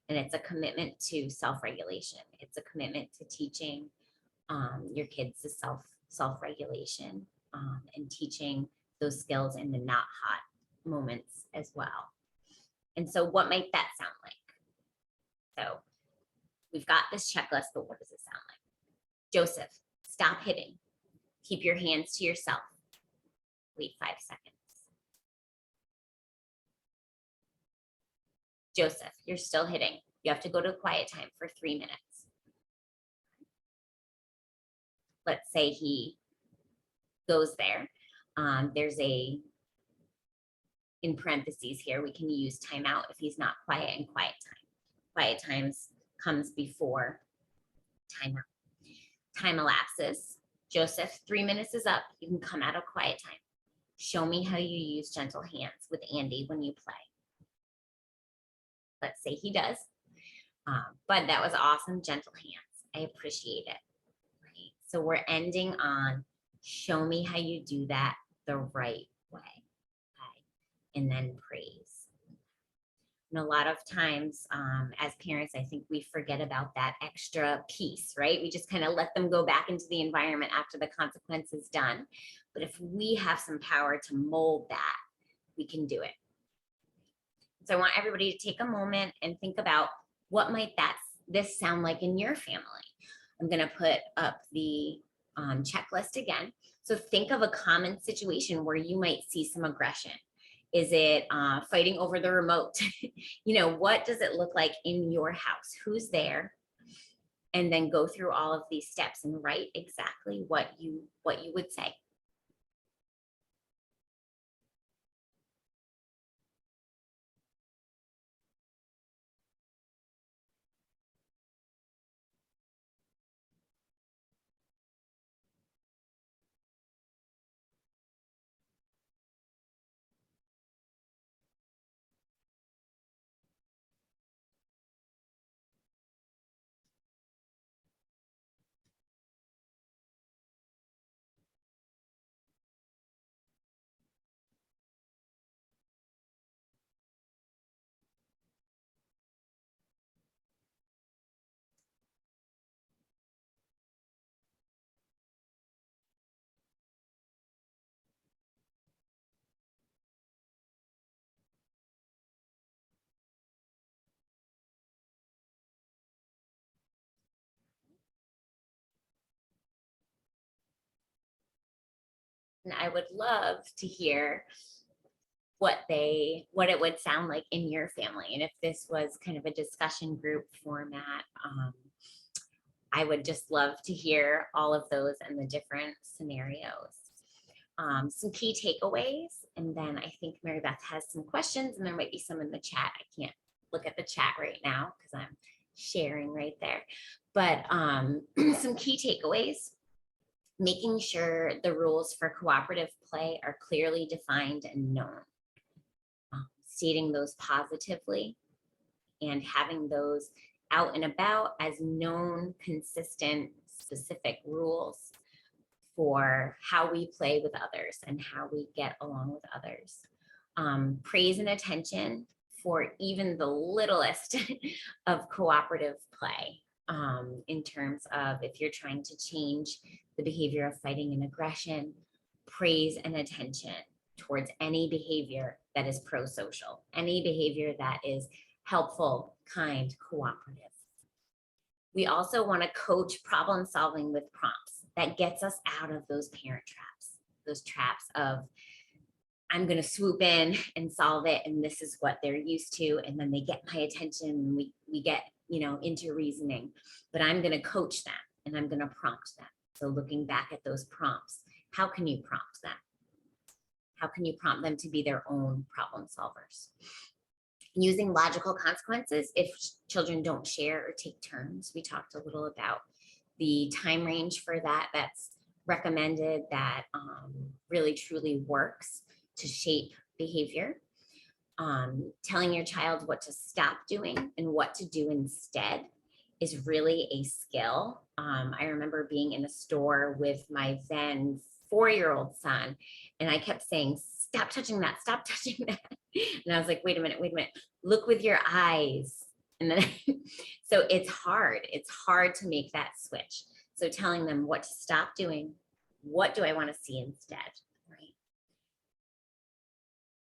And it's a commitment to self-regulation. It's a commitment to teaching your kids to self-regulation and teaching those skills in the not hot moments as well. And so what might that sound like? So we've got this checklist, but what does it sound like? Joseph, stop hitting. Keep your hands to yourself. Wait 5 seconds. Joseph, you're still hitting. You have to go to quiet time for 3 minutes. Let's say he goes there. There's a, in parentheses here, we can use timeout if he's not quiet in quiet time. Quiet times comes before timeout. Time elapses. Joseph, 3 minutes is up. You can come out of quiet time. Show me how you use gentle hands with Andy when you play. Let's say he does. But that was awesome, gentle hands. I appreciate it. Right? So we're ending on show me how you do that the right way. Okay? And then praise. And a lot of times as parents, I think we forget about that extra piece, right? We just kind of let them go back into the environment after the consequence is done. But if we have some power to mold that, we can do it. So I want everybody to take a moment and think about what might this sound like in your family. I'm going to put up the checklist again. So think of a common situation where you might see some aggression. Is it fighting over the remote? You know, what does it look like in your house? Who's there? And then go through all of these steps and write exactly what you would say. And I would love to hear what it would sound like in your family. And if this was kind of a discussion group format, I would just love to hear all of those and the different scenarios. Some key takeaways, and then I think Mary Beth has some questions, and there might be some in the chat. I can't look at the chat right now because I'm sharing right there. But some key takeaways: making sure the rules for cooperative play are clearly defined and known. Stating those positively and having those out and about as known, consistent, specific rules for how we play with others and how we get along with others. Praise and attention for even the littlest of cooperative play, in terms of if you're trying to change the behavior of fighting and aggression, praise and attention towards any behavior that is pro-social, any behavior that is helpful, kind, cooperative. We also want to coach problem solving with prompts that gets us out of those parent traps, those traps of I'm going to swoop in and solve it, and this is what they're used to, and then they get my attention, and we get, you know, into reasoning, but I'm going to coach them and I'm going to prompt them. So looking back at those prompts, how can you prompt them? How can you prompt them to be their own problem solvers? Using logical consequences if children don't share or take turns. We talked a little about the time range for that. That's recommended, that really truly works to shape behavior. Telling your child what to stop doing and what to do instead is really a skill. I remember being in a store with my then 4-year-old son, and I kept saying, stop touching that, stop touching that. And I was like, wait a minute, look with your eyes. And then, so it's hard to make that switch. So telling them what to stop doing, what do I want to see instead, right?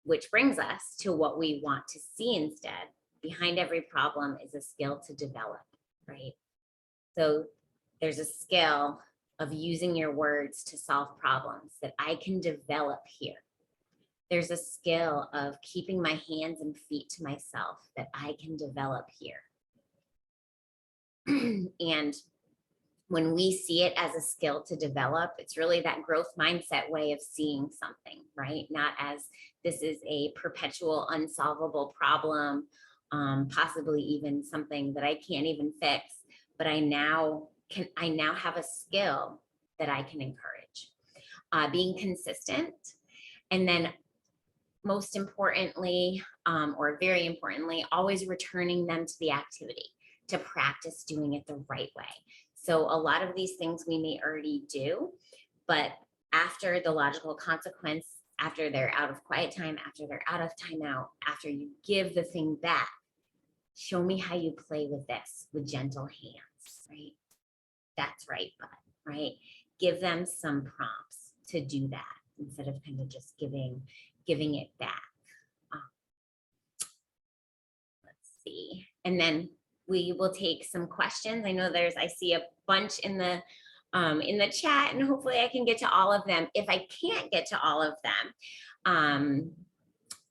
which brings us to what we want to see instead. Behind every problem is a skill to develop, right? So there's a skill of using your words to solve problems that I can develop here. There's a skill of keeping my hands and feet to myself that I can develop here. And when we see it as a skill to develop, it's really that growth mindset way of seeing something, right? Not as this is a perpetual unsolvable problem, possibly even something that I can't even fix, but I now have a skill that I can encourage. Being consistent, and then most importantly, or very importantly, always returning them to the activity, to practice doing it the right way. So a lot of these things we may already do, but after the logical consequence, after they're out of quiet time, after they're out of timeout, after you give the thing back, show me how you play with this with gentle hands, right? That's right, bud, right? Give them some prompts to do that instead of kind of just giving it back. Let's see. And then we will take some questions. I know I see a bunch in the chat, and hopefully I can get to all of them. If I can't get to all of them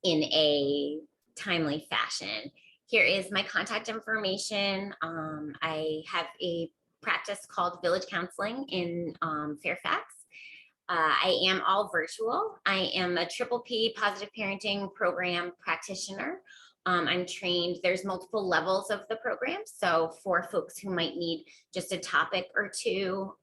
in a timely fashion, here is my contact information. I have a practice called Village Counseling in Fairfax. I am all virtual. I am a Triple P Positive Parenting Program practitioner. I'm trained, there's multiple levels of the program. So for folks who might need just a topic or two,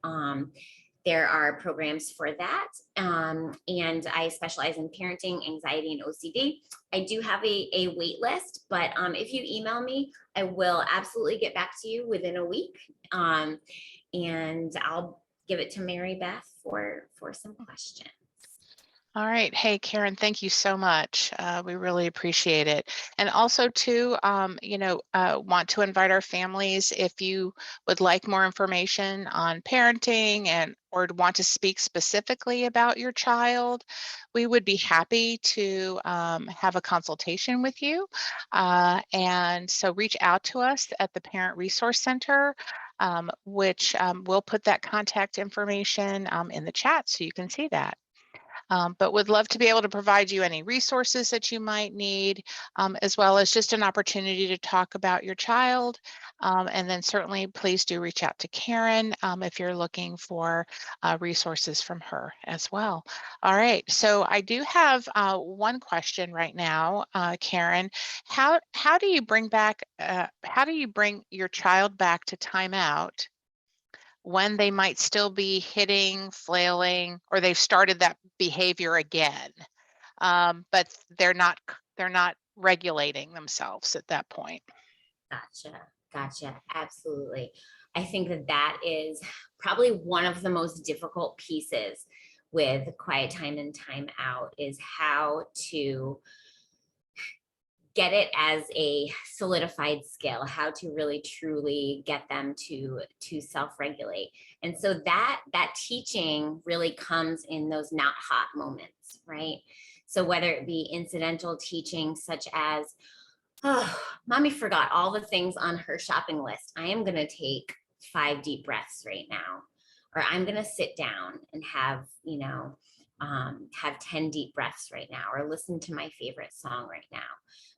there are programs for that. And I specialize in parenting, anxiety, and OCD. I do have a wait list, but if you email me, I will absolutely get back to you within a week. And I'll give it to Mary Beth for some questions. All right. Hey, Karen, thank you so much. We really appreciate it. And also too, want to invite our families, if you would like more information on parenting or want to speak specifically about your child, we would be happy to have a consultation with you. And so reach out to us at the Parent Resource Center, which we'll put that contact information in the chat so you can see that. But would love to be able to provide you any resources that you might need, as well as just an opportunity to talk about your child. And then certainly please do reach out to Karen if you're looking for resources from her as well. All right, so I do have one question right now, Karen. How do you bring your child back to timeout when they might still be hitting, flailing, or they've started that behavior again, but they're not regulating themselves at that point? Gotcha. Absolutely. I think that is probably one of the most difficult pieces with quiet time and time out, is how to get it as a solidified skill, how to really truly get them to self-regulate. And so that teaching really comes in those not hot moments, right? So whether it be incidental teaching, such as, oh, mommy forgot all the things on her shopping list. I am going to take 5 deep breaths right now, or I'm going to sit down and have 10 deep breaths right now, or listen to my favorite song right now,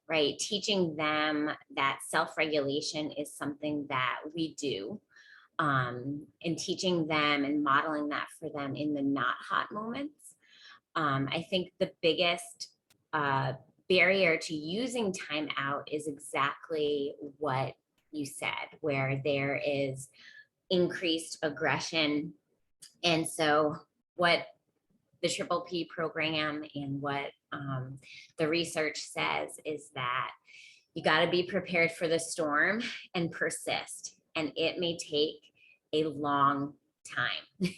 right? Teaching them that self-regulation is something that we do, and teaching them and modeling that for them in the not hot moments. I think the biggest barrier to using timeout is exactly what you said, where there is increased aggression. And so what the Triple P program and what the research says is that you got to be prepared for the storm and persist. And it may take a long time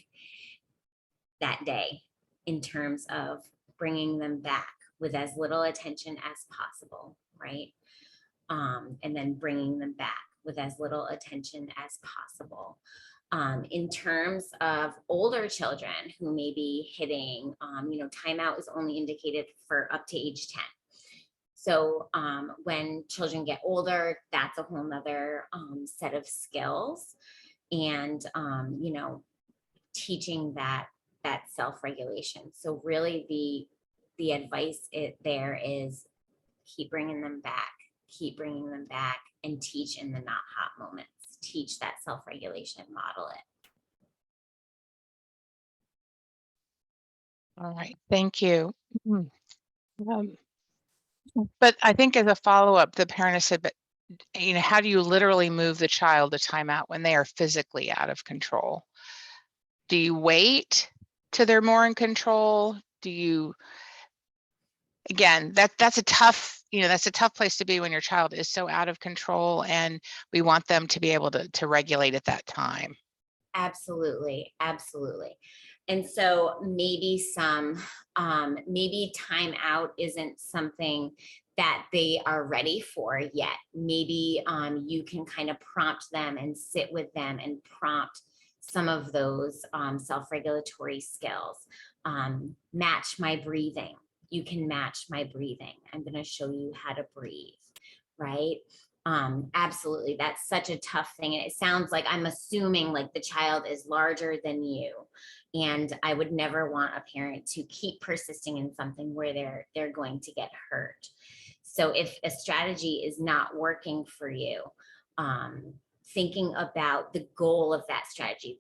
that day in terms of bringing them back with as little attention as possible, right? And then bringing them back with as little attention as possible. In terms of older children who may be hitting, timeout is only indicated for up to age 10. So when children get older, that's a whole nother set of skills, and teaching that self-regulation. So really the advice there is keep bringing them back, and teach in the not hot moments. Teach that self-regulation, model it. All right, thank you. But I think as a follow-up, the parent has said, but how do you literally move the child to timeout when they are physically out of control? Do you wait till they're more in control? Do you, again, that's a tough, that's a tough place to be when your child is so out of control, and we want them to be able to regulate at that time. Absolutely. And so maybe maybe timeout isn't something that they are ready for yet. Maybe you can kind of prompt them and sit with them and prompt some of those self-regulatory skills. Match my breathing. You can match my breathing. I'm going to show you how to breathe, right? Absolutely. That's such a tough thing. And it sounds like I'm assuming like the child is larger than you. And I would never want a parent to keep persisting in something where they're going to get hurt. So if a strategy is not working for you, thinking about the goal of that strategy,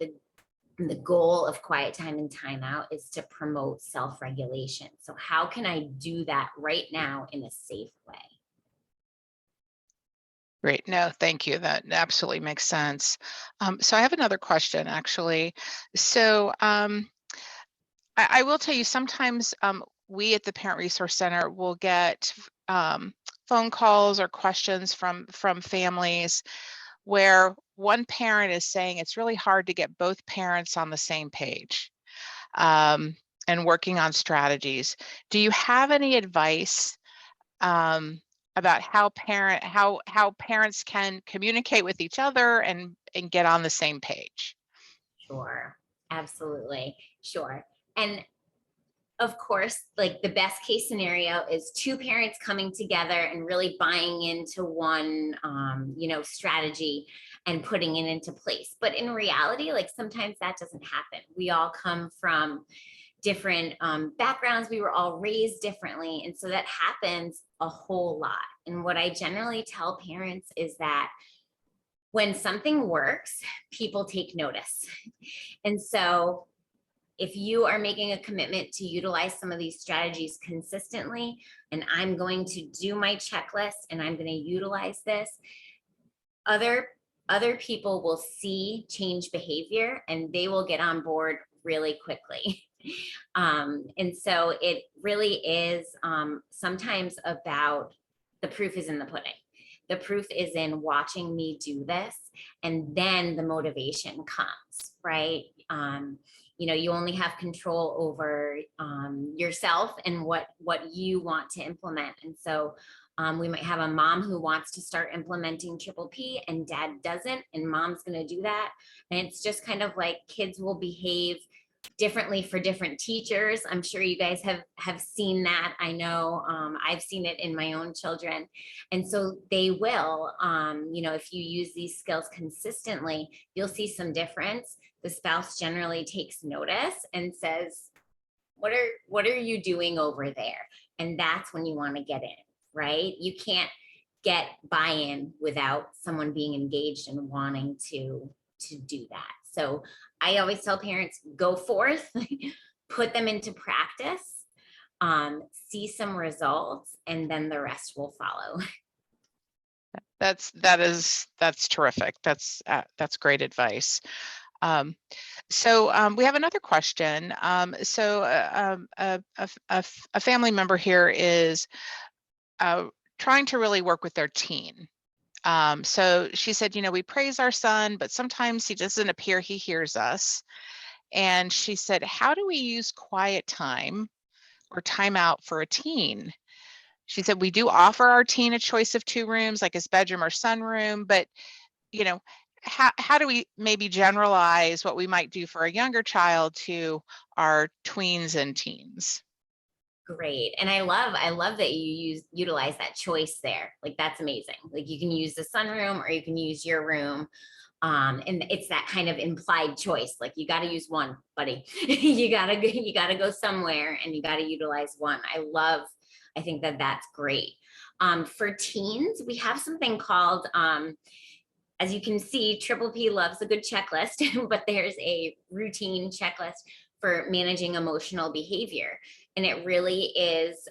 the goal of quiet time and timeout is to promote self-regulation. So how can I do that right now in a safe way? Great. No, thank you. That absolutely makes sense. So I have another question, actually. So I will tell you, sometimes we at the Parent Resource Center will get phone calls or questions from families where one parent is saying it's really hard to get both parents on the same page and working on strategies. Do you have any advice about how parents can communicate with each other and get on the same page? Sure, absolutely, sure. And of course, like the best case scenario is two parents coming together and really buying into one, strategy and putting it into place. But in reality, like sometimes that doesn't happen. We all come from different backgrounds. We were all raised differently. And so that happens a whole lot. And what I generally tell parents is that when something works, people take notice. And so if you are making a commitment to utilize some of these strategies consistently, and I'm going to do my checklist and I'm going to utilize this, other people will see change behavior and they will get on board really quickly. And so it really is sometimes about the proof is in the pudding. The proof is in watching me do this, and then the motivation comes, right? You only have control over yourself and what you want to implement. And so we might have a mom who wants to start implementing Triple P and dad doesn't, and mom's going to do that. And it's just kind of like kids will behave differently for different teachers. I'm sure you guys have seen that. I know I've seen it in my own children. And so they will, if you use these skills consistently, you'll see some difference. The spouse generally takes notice and says, what are you doing over there? And that's when you want to get in, right? You can't get buy-in without someone being engaged and wanting to do that. So I always tell parents, go forth, put them into practice, see some results, and then the rest will follow. That's terrific. That's great advice. So we have another question. A family member here is trying to really work with their teen. So she said, we praise our son, but sometimes he doesn't appear he hears us. And she said, how do we use quiet time or timeout for a teen? She said, we do offer our teen a choice of 2 rooms, like his bedroom or sunroom, but how do we maybe generalize what we might do for a younger child to our tweens and teens? Great. And I love that you utilize that choice there. Like that's amazing. Like you can use the sunroom or you can use your room. And it's that kind of implied choice. Like you got to use one, buddy. you gotta go somewhere and you got to utilize one. I think that that's great. For teens, we have something called, as you can see, Triple P loves a good checklist, but there's a routine checklist for managing emotional behavior. And it really is,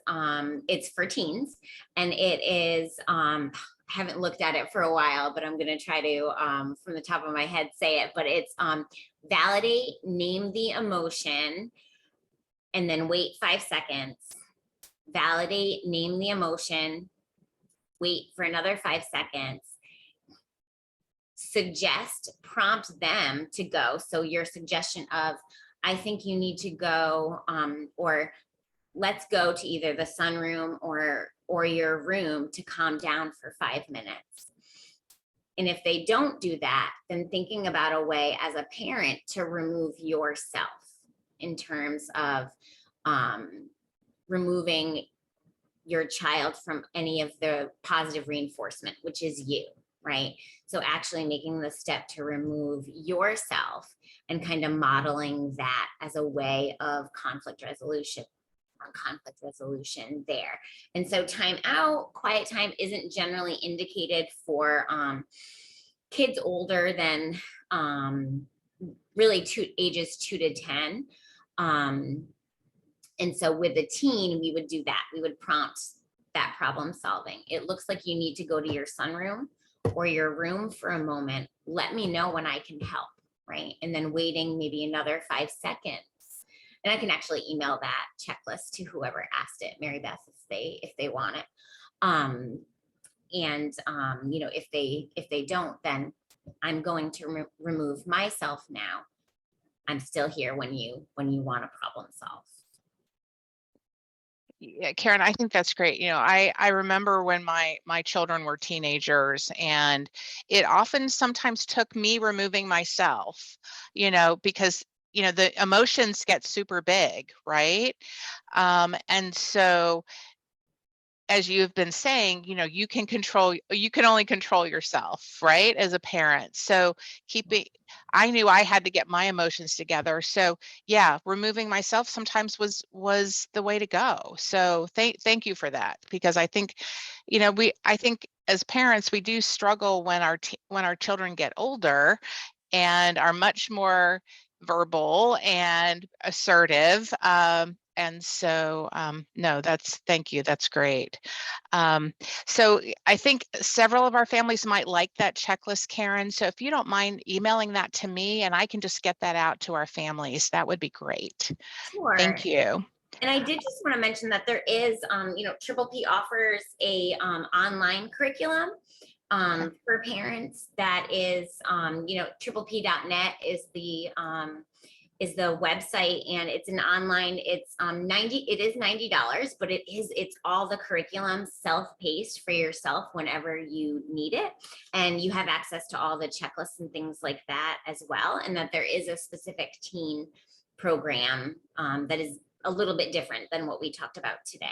it's for teens, and it is, I haven't looked at it for a while, but I'm going to try to, from the top of my head, say it, but it's validate, name the emotion, and then wait 5 seconds. Validate, name the emotion, wait for another 5 seconds. Suggest, prompt them to go. So your suggestion of, I think you need to go, or let's go to either the sunroom or your room to calm down for 5 minutes. And if they don't do that, then thinking about a way as a parent to remove yourself in terms of removing your child from any of the positive reinforcement, which is you, right? So actually making the step to remove yourself and kind of modeling that as a way of conflict resolution there. And so timeout, quiet time, isn't generally indicated for kids older than really ages 2 to 10. And so with a teen, we would do that. We would prompt that problem solving. It looks like you need to go to your sunroom or your room for a moment. Let me know when I can help, right? And then waiting maybe another 5 seconds. And I can actually email that checklist to whoever asked it, Mary Beth, if they want it. You know, if they don't, then I'm going to remove myself now. I'm still here when you want to problem solve. Yeah, Karen, I think that's great. You know, I remember when my children were teenagers, and it often sometimes took me removing myself, you know, because, you know, the emotions get super big, right? And so, as you've been saying, you know, you can only control yourself, right? As a parent. So I knew I had to get my emotions together. So yeah, removing myself sometimes was the way to go. So thank you for that, because I think, you know, I think as parents, we do struggle when our children get older and are much more verbal and assertive. And so, no, thank you. That's great. So I think several of our families might like that checklist, Karen. So if you don't mind emailing that to me, and I can just get that out to our families, that would be great. Sure. Thank you. And I did just want to mention that there is, you know, Triple P offers a online curriculum for parents that is, you know, triplep.net is the website, and it's an online, it's it is $90, but it's all the curriculum self-paced for yourself whenever you need it. And you have access to all the checklists and things like that as well. And that there is a specific teen program that is a little bit different than what we talked about today.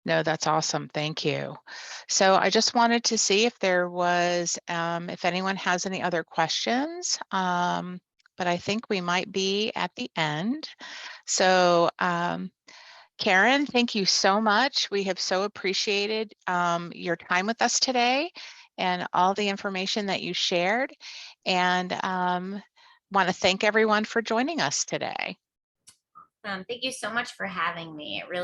No, that's awesome. Thank you. So I just wanted to see if there was, if anyone has any other questions, but I think we might be at the end. So Karen, thank you so much. We have so appreciated your time with us today and all the information that you shared, and want to thank everyone for joining us today. Thank you so much for having me. It really